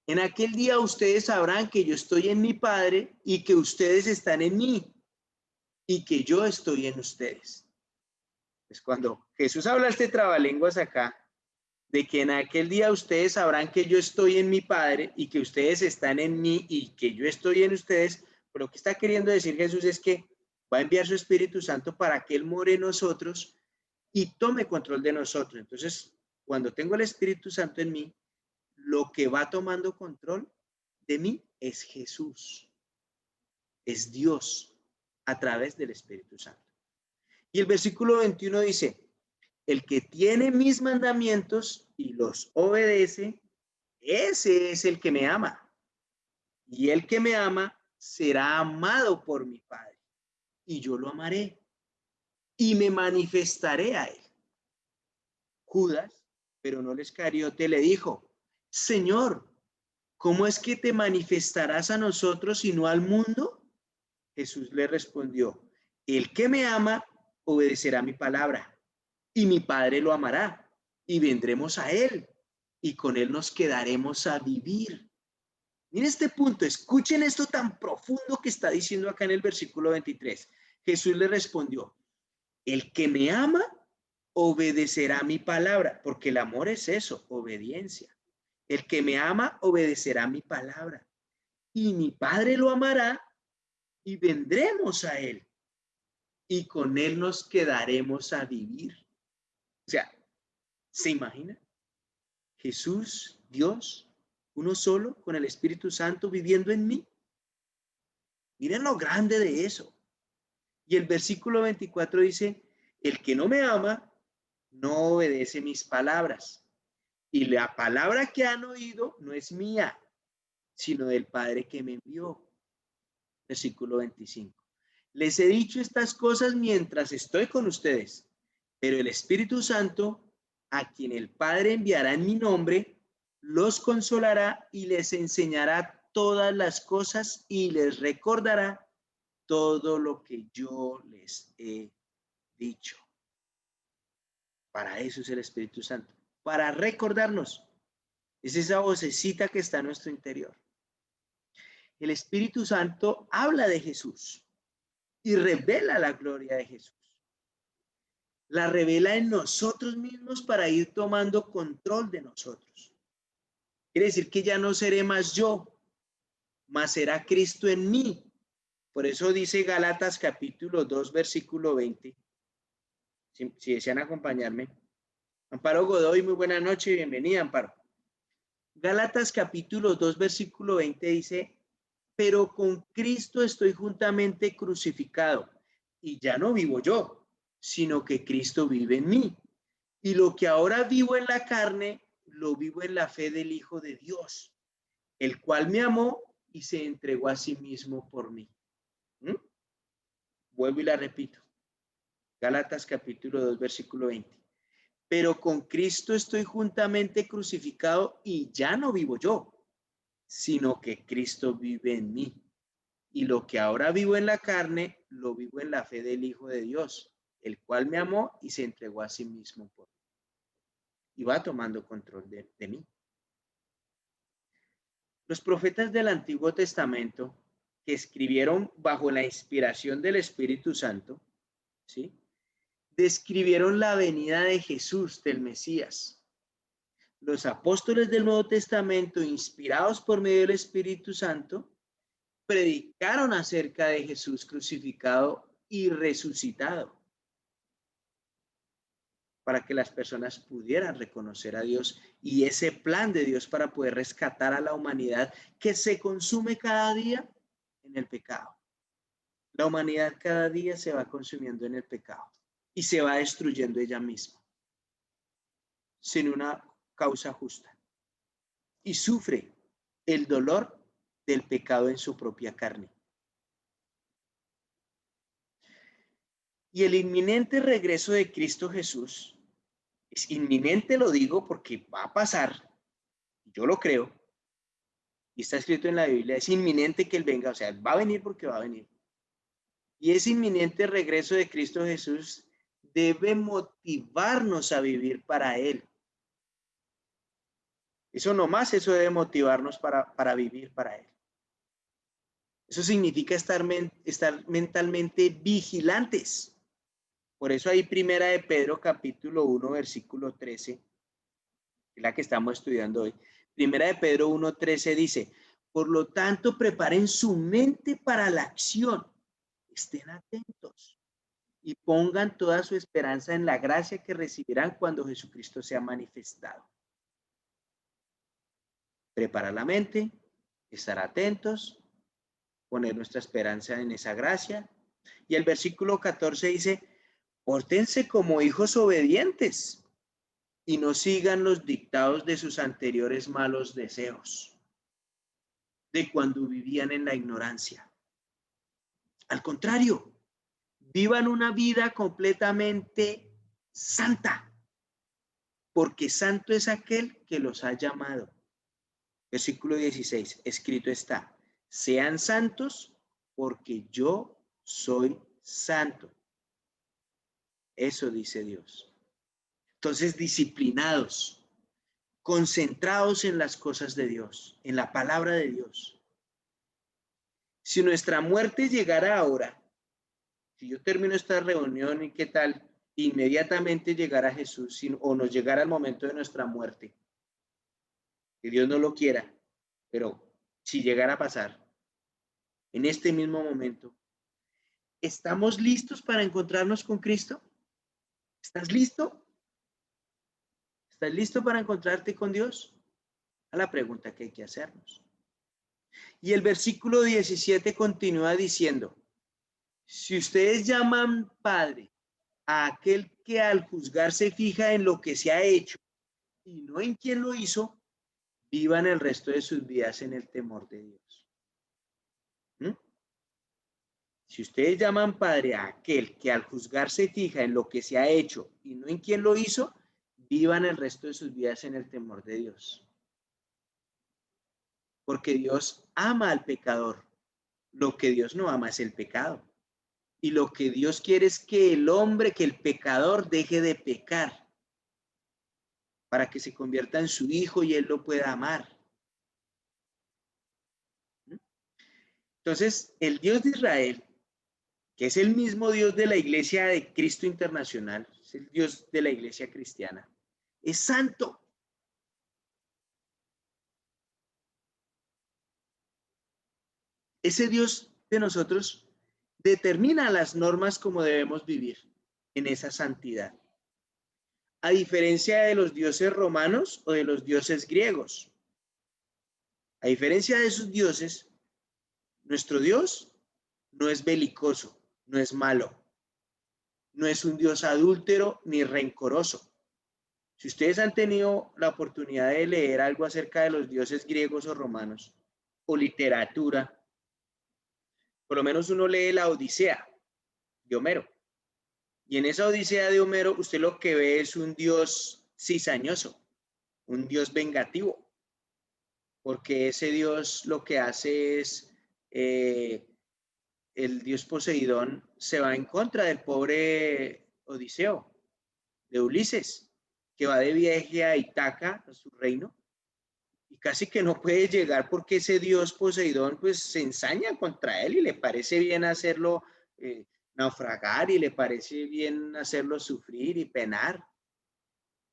Speaker 2: En aquel día ustedes sabrán que yo estoy en mi Padre y que ustedes están en mí. y que yo estoy en ustedes. Pues cuando Jesús habla este trabalenguas acá, de que en aquel día ustedes sabrán que yo estoy en mi Padre y que ustedes están en mí y que yo estoy en ustedes, pero lo que está queriendo decir Jesús es que va a enviar su Espíritu Santo para que Él more en nosotros y tome control de nosotros. Entonces, cuando tengo el Espíritu Santo en mí, lo que va tomando control de mí es Jesús, es Dios a través del Espíritu Santo. Y el versículo 21 dice, el que tiene mis mandamientos y los obedece, ese es el que me ama. Y el que me ama será amado por mi Padre. Y yo lo amaré y me manifestaré a él. Judas, pero no Iscariote, le dijo, Señor, ¿cómo es que te manifestarás a nosotros y no al mundo? Jesús le respondió, el que me ama obedecerá mi palabra, y mi Padre lo amará, y vendremos a él, y con él nos quedaremos a vivir. Miren este punto, escuchen esto tan profundo que está diciendo acá en el versículo 23. Jesús le respondió, el que me ama obedecerá mi palabra, porque el amor es eso, obediencia. El que me ama obedecerá mi palabra, y mi Padre lo amará, y vendremos a él, y con él nos quedaremos a vivir. O sea, ¿se imagina? Jesús, Dios, uno solo, con el Espíritu Santo viviendo en mí. Miren lo grande de eso. Y el versículo 24 dice, el que no me ama, no obedece mis palabras. Y la palabra que han oído no es mía, sino del Padre que me envió. Versículo 25. Les he dicho estas cosas mientras estoy con ustedes, pero el Espíritu Santo, a quien el Padre enviará en mi nombre, los consolará y les enseñará todas las cosas y les recordará todo lo que yo les he dicho. Para eso es el Espíritu Santo, para recordarnos. Es esa vocecita que está en nuestro interior. El Espíritu Santo habla de Jesús y revela la gloria de Jesús. La revela en nosotros mismos para ir tomando control de nosotros. Quiere decir que ya no seré más yo, mas será Cristo en mí. Por eso dice Gálatas capítulo 2, versículo 20. Si desean acompañarme. Amparo Godoy, muy buena noche, bienvenida, Amparo. Gálatas capítulo 2, versículo 20 dice, pero con Cristo estoy juntamente crucificado, y ya no vivo yo, sino que Cristo vive en mí. Y lo que ahora vivo en la carne, lo vivo en la fe del Hijo de Dios, el cual me amó y se entregó a sí mismo por mí. Vuelvo y la repito. Gálatas capítulo 2, versículo 20. Pero con Cristo estoy juntamente crucificado y ya no vivo yo, sino que Cristo vive en mí. Y lo que ahora vivo en la carne, lo vivo en la fe del Hijo de Dios, el cual me amó y se entregó a sí mismo por mí. Y va tomando control de mí. Los profetas del Antiguo Testamento, que escribieron bajo la inspiración del Espíritu Santo, ¿sí?, describieron la venida de Jesús, del Mesías. Los apóstoles del Nuevo Testamento, inspirados por medio del Espíritu Santo, predicaron acerca de Jesús crucificado y resucitado, para que las personas pudieran reconocer a Dios y ese plan de Dios para poder rescatar a la humanidad que se consume cada día en el pecado. La humanidad cada día se va consumiendo en el pecado y se va destruyendo ella misma sin una causa justa y sufre el dolor del pecado en su propia carne. Y el inminente regreso de Cristo Jesús, es inminente, lo digo porque va a pasar, yo lo creo, y está escrito en la Biblia, es inminente que Él venga, o sea, va a venir porque va a venir. Y ese inminente regreso de Cristo Jesús debe motivarnos a vivir para Él. Eso nomás, eso debe motivarnos para vivir para Él. Eso significa estar mentalmente vigilantes. Por eso ahí Primera de Pedro capítulo 1 versículo 13, que es la que estamos estudiando hoy. Primera de Pedro 1:13 dice, por lo tanto preparen su mente para la acción, estén atentos y pongan toda su esperanza en la gracia que recibirán cuando Jesucristo sea manifestado. Preparar la mente, estar atentos, poner nuestra esperanza en esa gracia. Y el versículo 14 dice, pórtense como hijos obedientes y no sigan los dictados de sus anteriores malos deseos, de cuando vivían en la ignorancia. Al contrario, vivan una vida completamente santa, porque santo es aquel que los ha llamado. Versículo 16, escrito está, sean santos porque yo soy santo. Eso dice Dios. Entonces, disciplinados, concentrados en las cosas de Dios, en la palabra de Dios. Si nuestra muerte llegara ahora, si yo termino esta reunión y qué tal, inmediatamente llegara Jesús o nos llegara el momento de nuestra muerte, que Dios no lo quiera, pero si llegara a pasar, en este mismo momento, ¿estamos listos para encontrarnos con Cristo? ¿Estás listo? ¿Estás listo para encontrarte con Dios? A la pregunta que hay que hacernos. Y el versículo 17 continúa diciendo, si ustedes llaman Padre a aquel que al juzgar se fija en lo que se ha hecho y no en quién lo hizo, vivan el resto de sus vidas en el temor de Dios. ¿Mm? Si ustedes llaman Padre a aquel que al juzgar se fija en lo que se ha hecho y no en quién lo hizo, vivan el resto de sus vidas en el temor de Dios. Porque Dios ama al pecador. Lo que Dios no ama es el pecado. Y lo que Dios quiere es que el hombre, que el pecador deje de pecar para que se convierta en su hijo y él lo pueda amar. Entonces, el Dios de Israel, que es el mismo Dios de la Iglesia de Cristo Internacional, es el Dios de la Iglesia cristiana, es santo. Ese Dios de nosotros determina las normas como debemos vivir en esa santidad. A diferencia de los dioses romanos o de los dioses griegos. A diferencia de esos dioses, nuestro Dios no es belicoso, no es malo, no es un Dios adúltero ni rencoroso. Si ustedes han tenido la oportunidad de leer algo acerca de los dioses griegos o romanos, o literatura, por lo menos uno lee la Odisea de Homero. Y en esa Odisea de Homero, usted lo que ve es un Dios cizañoso, un Dios vengativo, porque ese Dios lo que hace es, el Dios Poseidón se va en contra del pobre Odiseo, de Ulises, que va de viaje a Ítaca, a su reino, y casi que no puede llegar porque ese Dios Poseidón pues se ensaña contra él y le parece bien hacerlo naufragar y le parece bien hacerlo sufrir y penar.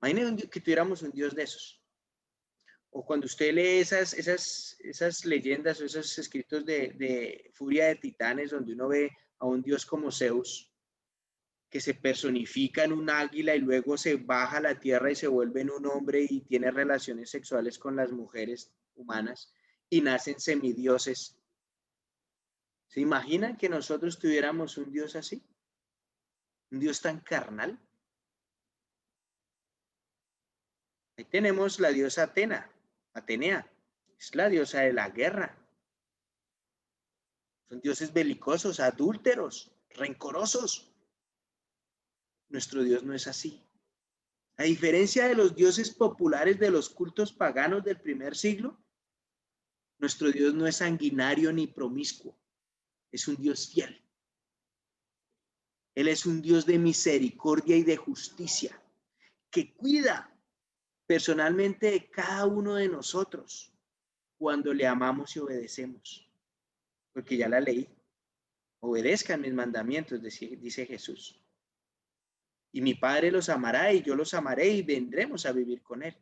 Speaker 2: Imagínense que tuviéramos un Dios de esos. O cuando usted lee esas leyendas o esos escritos de Furia de Titanes, donde uno ve a un Dios como Zeus, que se personifica en un águila y luego se baja a la tierra y se vuelve en un hombre y tiene relaciones sexuales con las mujeres humanas y nacen semidioses. ¿Se imaginan que nosotros tuviéramos un Dios así? ¿Un Dios tan carnal? Ahí tenemos la diosa Atenea, es la diosa de la guerra. Son dioses belicosos, adúlteros, rencorosos. Nuestro Dios no es así. A diferencia de los dioses populares de los cultos paganos del primer siglo, nuestro Dios no es sanguinario ni promiscuo, es un Dios fiel. Él es un Dios de misericordia y de justicia, que cuida personalmente de cada uno de nosotros cuando le amamos y obedecemos. porque ya la leí. Obedezcan mis mandamientos, dice Jesús. Y mi Padre los amará y yo los amaré y vendremos a vivir con él.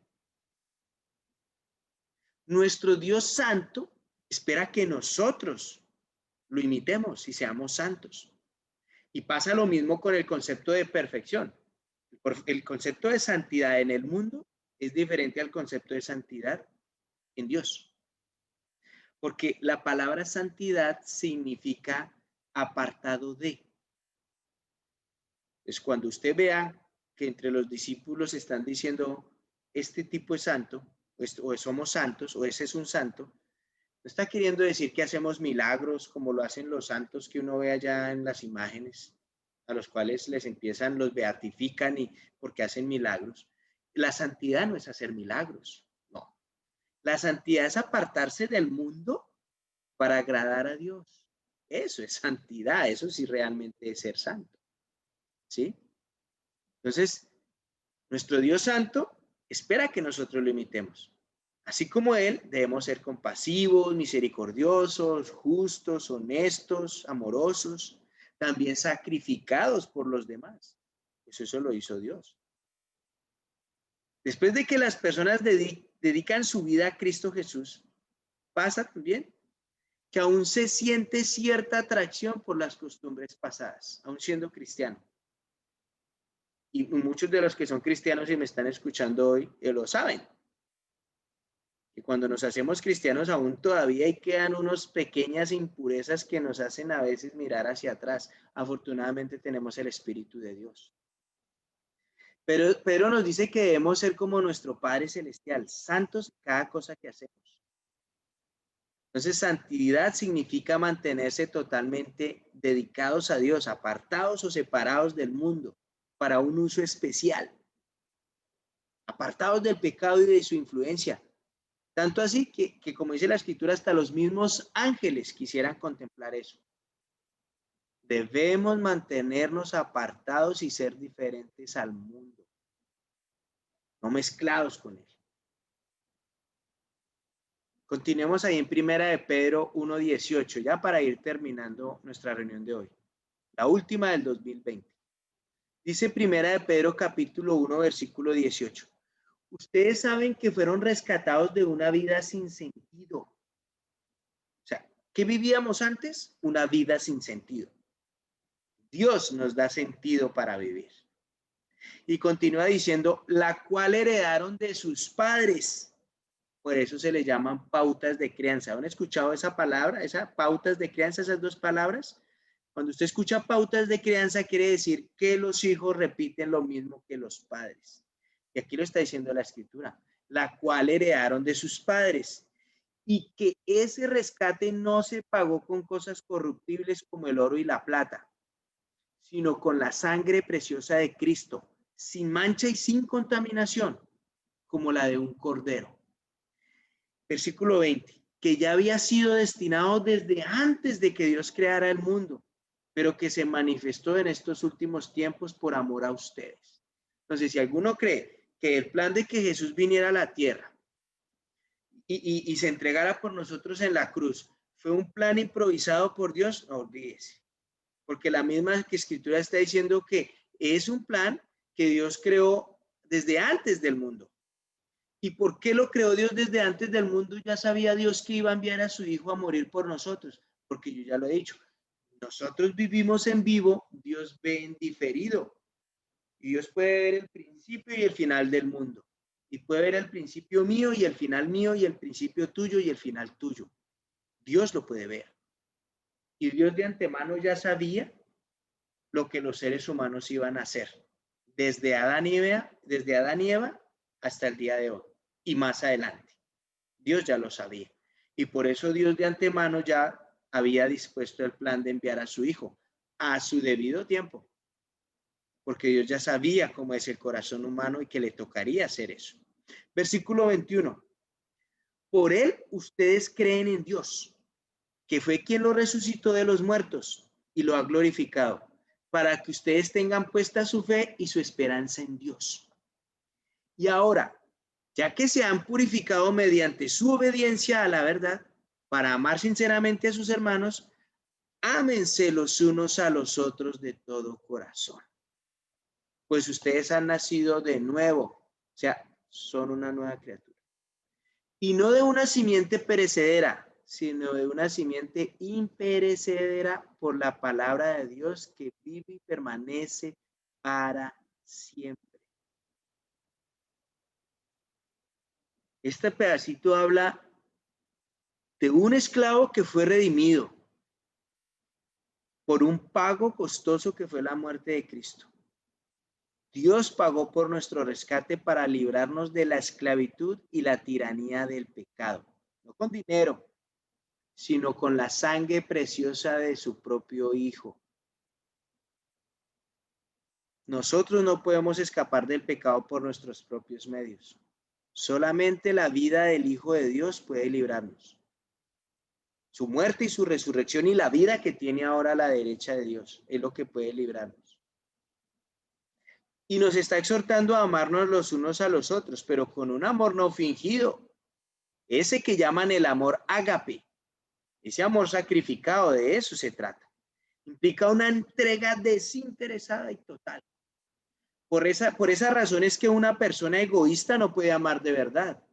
Speaker 2: Nuestro Dios santo espera que nosotros lo imitemos y seamos santos. Y pasa lo mismo con el concepto de perfección. El concepto de santidad en el mundo es diferente al concepto de santidad en Dios. Porque la palabra santidad significa apartado de. Es cuando usted vea que entre los discípulos están diciendo, este tipo es santo, o somos santos, o ese es un santo, no está queriendo decir que hacemos milagros como lo hacen los santos que uno ve allá en las imágenes, a los cuales los beatifican y porque hacen milagros. La santidad no es hacer milagros, no. La santidad es apartarse del mundo para agradar a Dios. Eso es santidad, eso sí realmente es ser santo. ¿Sí? Entonces, nuestro Dios santo espera que nosotros lo imitemos. Así como Él, debemos ser compasivos, misericordiosos, justos, honestos, amorosos, también sacrificados por los demás. Pues eso lo hizo Dios. Después de que las personas dedican su vida a Cristo Jesús, pasa también que aún se siente cierta atracción por las costumbres pasadas, aún siendo cristiano. Y muchos de los que son cristianos y me están escuchando hoy, lo saben. Que cuando nos hacemos cristianos aún todavía quedan unas pequeñas impurezas que nos hacen a veces mirar hacia atrás. Afortunadamente tenemos el Espíritu de Dios. Pero nos dice que debemos ser como nuestro Padre Celestial, santos en cada cosa que hacemos. Entonces, santidad significa mantenerse totalmente dedicados a Dios, apartados o separados del mundo para un uso especial, apartados del pecado y de su influencia. Tanto así que como dice la Escritura, hasta los mismos ángeles quisieran contemplar eso. Debemos mantenernos apartados y ser diferentes al mundo, no mezclados con él. Continuemos ahí en Primera de Pedro 1:18, ya para ir terminando nuestra reunión de hoy, la última del 2020. Dice Primera de Pedro capítulo 1, versículo 18. Ustedes saben que fueron rescatados de una vida sin sentido. O sea, ¿qué vivíamos antes? Una vida sin sentido. Dios nos da sentido para vivir. Y continúa diciendo, la cual heredaron de sus padres. Por eso se le llaman pautas de crianza. ¿Han escuchado esa palabra? Esas pautas de crianza, esas dos palabras. Cuando usted escucha pautas de crianza, quiere decir que los hijos repiten lo mismo que los padres. Y aquí lo está diciendo la Escritura, la cual heredaron de sus padres. Y que ese rescate no se pagó con cosas corruptibles como el oro y la plata, sino con la sangre preciosa de Cristo, sin mancha y sin contaminación, como la de un cordero. Versículo 20, que ya había sido destinado desde antes de que Dios creara el mundo, pero que se manifestó en estos últimos tiempos por amor a ustedes. Entonces, si alguno cree que el plan de que Jesús viniera a la tierra y se entregara por nosotros en la cruz fue un plan improvisado por Dios, no olvídese. Porque la misma Escritura está diciendo que es un plan que Dios creó desde antes del mundo. ¿Y por qué lo creó Dios desde antes del mundo? Ya sabía Dios que iba a enviar a su Hijo a morir por nosotros, porque yo ya lo he dicho. Nosotros vivimos en vivo, Dios ve en diferido. Y Dios puede ver el principio y el final del mundo. Y puede ver el principio mío y el final mío y el principio tuyo y el final tuyo. Dios lo puede ver. Y Dios de antemano ya sabía lo que los seres humanos iban a hacer. Desde Adán y Eva hasta el día de hoy y más adelante. Dios ya lo sabía. Y por eso Dios de antemano ya había dispuesto el plan de enviar a su Hijo a su debido tiempo. Porque Dios ya sabía cómo es el corazón humano y que le tocaría hacer eso. Versículo 21. Por él ustedes creen en Dios, que fue quien lo resucitó de los muertos y lo ha glorificado, para que ustedes tengan puesta su fe y su esperanza en Dios. Y ahora, ya que se han purificado mediante su obediencia a la verdad, Para amar sinceramente a sus hermanos, ámense los unos a los otros de todo corazón. Pues ustedes han nacido de nuevo, o sea, son una nueva criatura. Y no de una simiente perecedera, sino de una simiente imperecedera por la palabra de Dios que vive y permanece para siempre. Este pedacito habla de un esclavo que fue redimido por un pago costoso que fue la muerte de Cristo. Dios pagó por nuestro rescate para librarnos de la esclavitud y la tiranía del pecado, no con dinero, sino con la sangre preciosa de su propio Hijo. Nosotros no podemos escapar del pecado por nuestros propios medios. Solamente la vida del Hijo de Dios puede librarnos. Su muerte y su resurrección y la vida que tiene ahora a la derecha de Dios es lo que puede librarnos. Y nos está exhortando a amarnos los unos a los otros, pero con un amor no fingido. Ese que llaman el amor ágape, ese amor sacrificado, de eso se trata. Implica una entrega desinteresada y total. Por esa razón es que una persona egoísta no puede amar de verdad.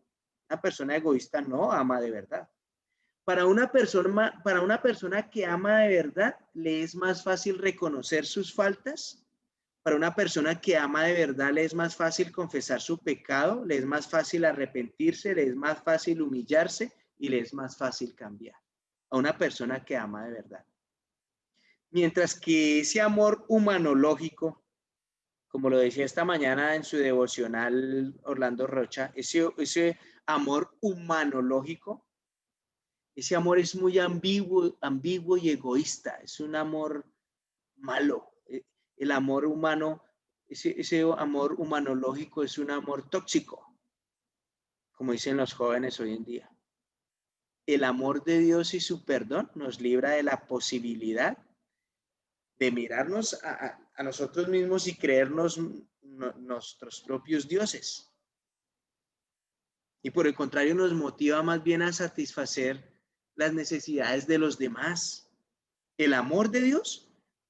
Speaker 2: Una persona egoísta no ama de verdad. Para una persona que ama de verdad, le es más fácil reconocer sus faltas. Para una persona que ama de verdad, le es más fácil confesar su pecado, le es más fácil arrepentirse, le es más fácil humillarse y le es más fácil cambiar. A una persona que ama de verdad. Mientras que ese amor humanológico, como lo decía esta mañana en su devocional Orlando Rocha, ese amor humanológico, ese amor es muy ambiguo y egoísta, es un amor malo. El amor humano, ese amor humanológico es un amor tóxico, como dicen los jóvenes hoy en día. El amor de Dios y su perdón nos libra de la posibilidad de mirarnos a nosotros mismos y creernos nuestros propios dioses. Y por el contrario nos motiva más bien a satisfacer las necesidades de los demás. El amor de Dios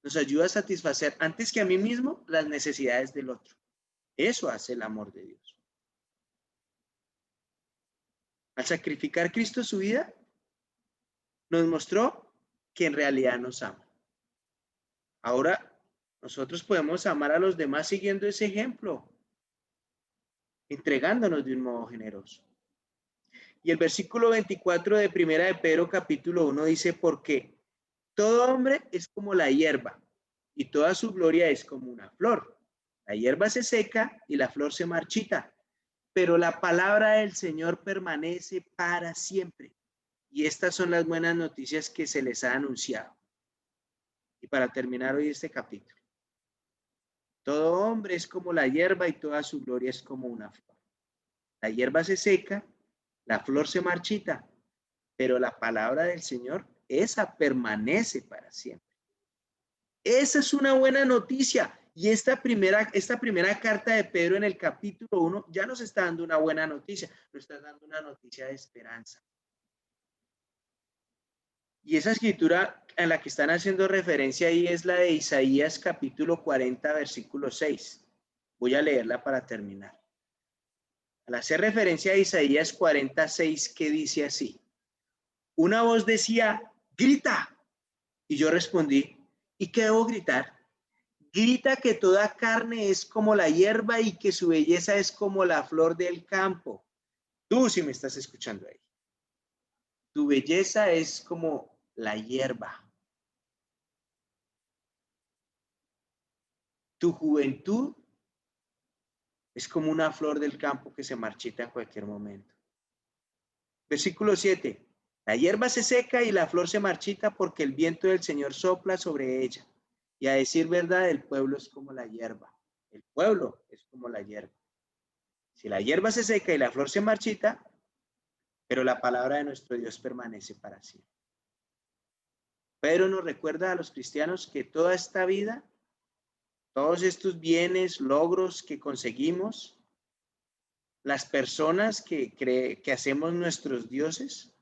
Speaker 2: nos ayuda a satisfacer antes que a mí mismo las necesidades del otro. Eso hace el amor de Dios. Al sacrificar Cristo su vida, nos mostró que en realidad nos ama. Ahora, nosotros podemos amar a los demás siguiendo ese ejemplo, entregándonos de un modo generoso. Y el versículo 24 de Primera de Pedro capítulo 1 dice, porque todo hombre es como la hierba y toda su gloria es como una flor. La hierba se seca y la flor se marchita, pero la palabra del Señor permanece para siempre. Y estas son las buenas noticias que se les ha anunciado. Y para terminar hoy este capítulo. Todo hombre es como la hierba y toda su gloria es como una flor. La hierba se seca, la flor se marchita, pero la palabra del Señor, esa permanece para siempre. Esa es una buena noticia. Y esta primera carta de Pedro en el capítulo 1 ya nos está dando una buena noticia, nos está dando una noticia de esperanza. Y esa escritura a la que están haciendo referencia ahí es la de Isaías capítulo 40, versículo 6. Voy a leerla para terminar. Al hacer referencia a Isaías 46, que dice así: una voz decía, grita. Y yo respondí, ¿y qué debo gritar? Grita que toda carne es como la hierba y que su belleza es como la flor del campo. Tú sí me estás escuchando ahí. Tu belleza es como la hierba. Tu juventud es como una flor del campo que se marchita en cualquier momento. Versículo 7. La hierba se seca y la flor se marchita porque el viento del Señor sopla sobre ella. Y a decir verdad, el pueblo es como la hierba. El pueblo es como la hierba. Si la hierba se seca y la flor se marchita, pero la palabra de nuestro Dios permanece para siempre. Pedro nos recuerda a los cristianos que toda esta vida, todos estos bienes, logros que conseguimos, las personas que hacemos nuestros dioses,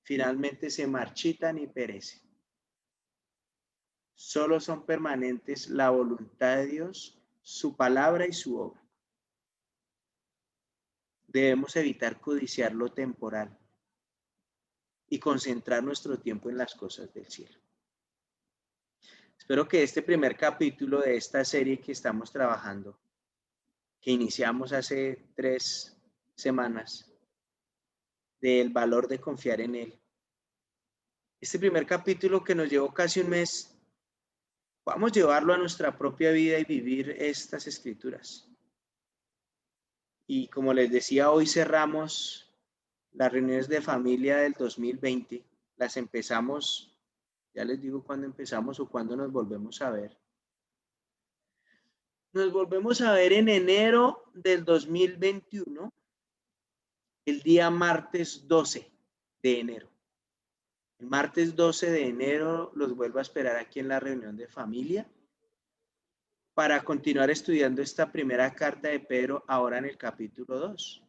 Speaker 2: finalmente se marchitan y perecen. Solo son permanentes la voluntad de Dios, su palabra y su obra. Debemos evitar codiciar lo temporal y concentrar nuestro tiempo en las cosas del cielo. Espero que este primer capítulo de esta serie que estamos trabajando, que iniciamos hace 3 semanas, del valor de confiar en Él. Este primer capítulo que nos llevó casi un mes, vamos a llevarlo a nuestra propia vida y vivir estas escrituras. Y como les decía, hoy cerramos las reuniones de familia del 2020. Las empezamos, ya les digo cuándo empezamos o cuándo nos volvemos a ver. Nos volvemos a ver en enero del 2021, el día martes 12 de enero. El martes 12 de enero los vuelvo a esperar aquí en la reunión de familia para continuar estudiando esta primera carta de Pedro, ahora en el capítulo 2.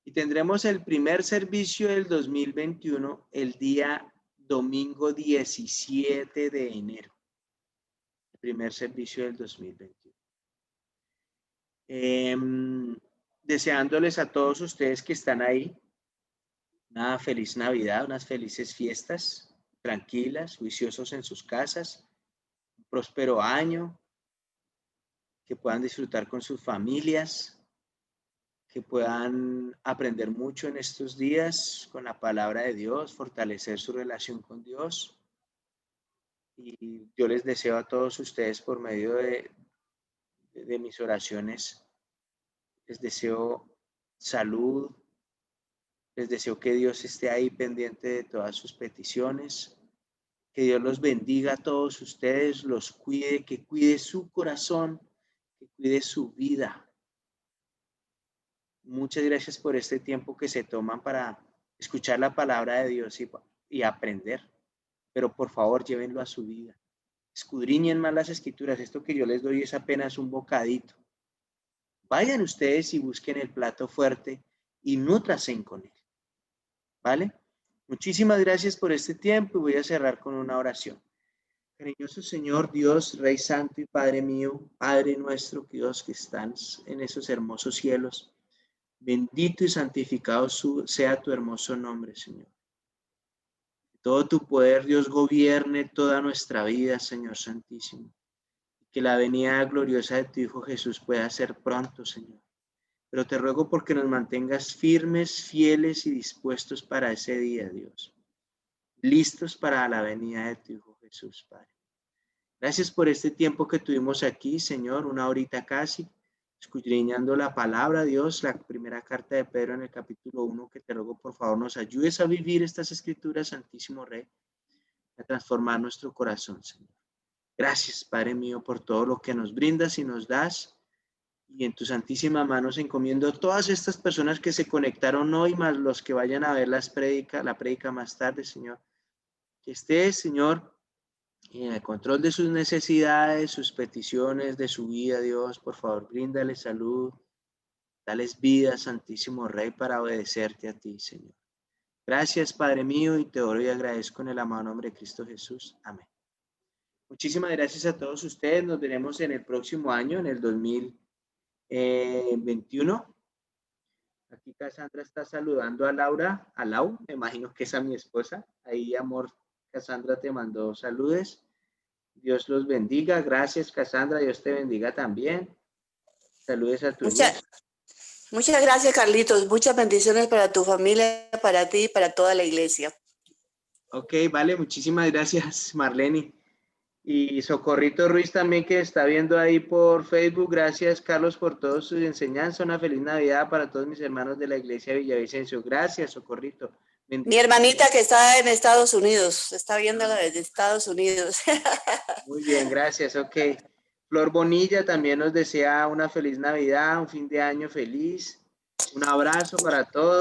Speaker 2: Y tendremos el primer servicio del 2021 el día domingo 17 de enero. El primer servicio del 2021. Deseándoles a todos ustedes que están ahí una feliz Navidad, unas felices fiestas, tranquilas, juiciosos en sus casas, un próspero año, que puedan disfrutar con sus familias, que puedan aprender mucho en estos días con la palabra de Dios, fortalecer su relación con Dios. Y yo les deseo a todos ustedes por medio de mis oraciones, les deseo salud, les deseo que Dios esté ahí pendiente de todas sus peticiones, que Dios los bendiga a todos ustedes, los cuide, que cuide su corazón, que cuide su vida. Muchas gracias por este tiempo que se toman para escuchar la palabra de Dios y aprender. Pero por favor, llévenlo a su vida. Escudriñen más las escrituras. Esto que yo les doy es apenas un bocadito. Vayan ustedes y busquen el plato fuerte y nútranse con él. ¿Vale? Muchísimas gracias por este tiempo y voy a cerrar con una oración. Cariñoso Señor, Dios, Rey Santo y Padre mío, Padre nuestro, Dios que estás en esos hermosos cielos, bendito y santificado sea tu hermoso nombre, Señor. Que todo tu poder, Dios, gobierne toda nuestra vida, Señor Santísimo. Que la venida gloriosa de tu Hijo Jesús pueda ser pronto, Señor. Pero te ruego porque nos mantengas firmes, fieles y dispuestos para ese día, Dios. Listos para la venida de tu Hijo Jesús, Padre. Gracias por este tiempo que tuvimos aquí, Señor, una horita casi, escudriñando la palabra, Dios, la primera carta de Pedro en el capítulo 1, que te ruego por favor nos ayudes a vivir estas escrituras, Santísimo Rey, a transformar nuestro corazón, Señor. Gracias, Padre mío, por todo lo que nos brindas y nos das. Y en tus santísimas manos encomiendo a todas estas personas que se conectaron hoy, más los que vayan a ver la prédica más tarde, Señor. Que estés, Señor, en el control de sus necesidades, sus peticiones, de su vida, Dios. Por favor, bríndale salud, dales vida, Santísimo Rey, para obedecerte a ti, Señor. Gracias, Padre mío, y te oro y agradezco en el amado nombre de Cristo Jesús. Amén. Muchísimas gracias a todos ustedes. Nos veremos en el próximo año, en el 2021. Aquí Cassandra está saludando a Laura, a Lau, me imagino que es a mi esposa. Ahí, amor, Cassandra te mandó saludes. Dios los bendiga. Gracias, Cassandra. Dios te bendiga también. Saludes a tu niña.
Speaker 3: Muchas gracias, Carlitos. Muchas bendiciones para tu familia, para ti y para toda la iglesia.
Speaker 2: Ok, vale. Muchísimas gracias, Marlene. Y Socorrito Ruiz también, que está viendo ahí por Facebook. Gracias, Carlos, por toda su enseñanza. Una feliz Navidad para todos mis hermanos de la iglesia de Villavicencio. Gracias, Socorrito. Bendiciones.
Speaker 3: Mi hermanita que está en Estados Unidos, está viéndola desde Estados Unidos.
Speaker 2: Muy bien, gracias. Ok. Flor Bonilla también nos desea una feliz Navidad, un fin de año feliz. Un abrazo para todos.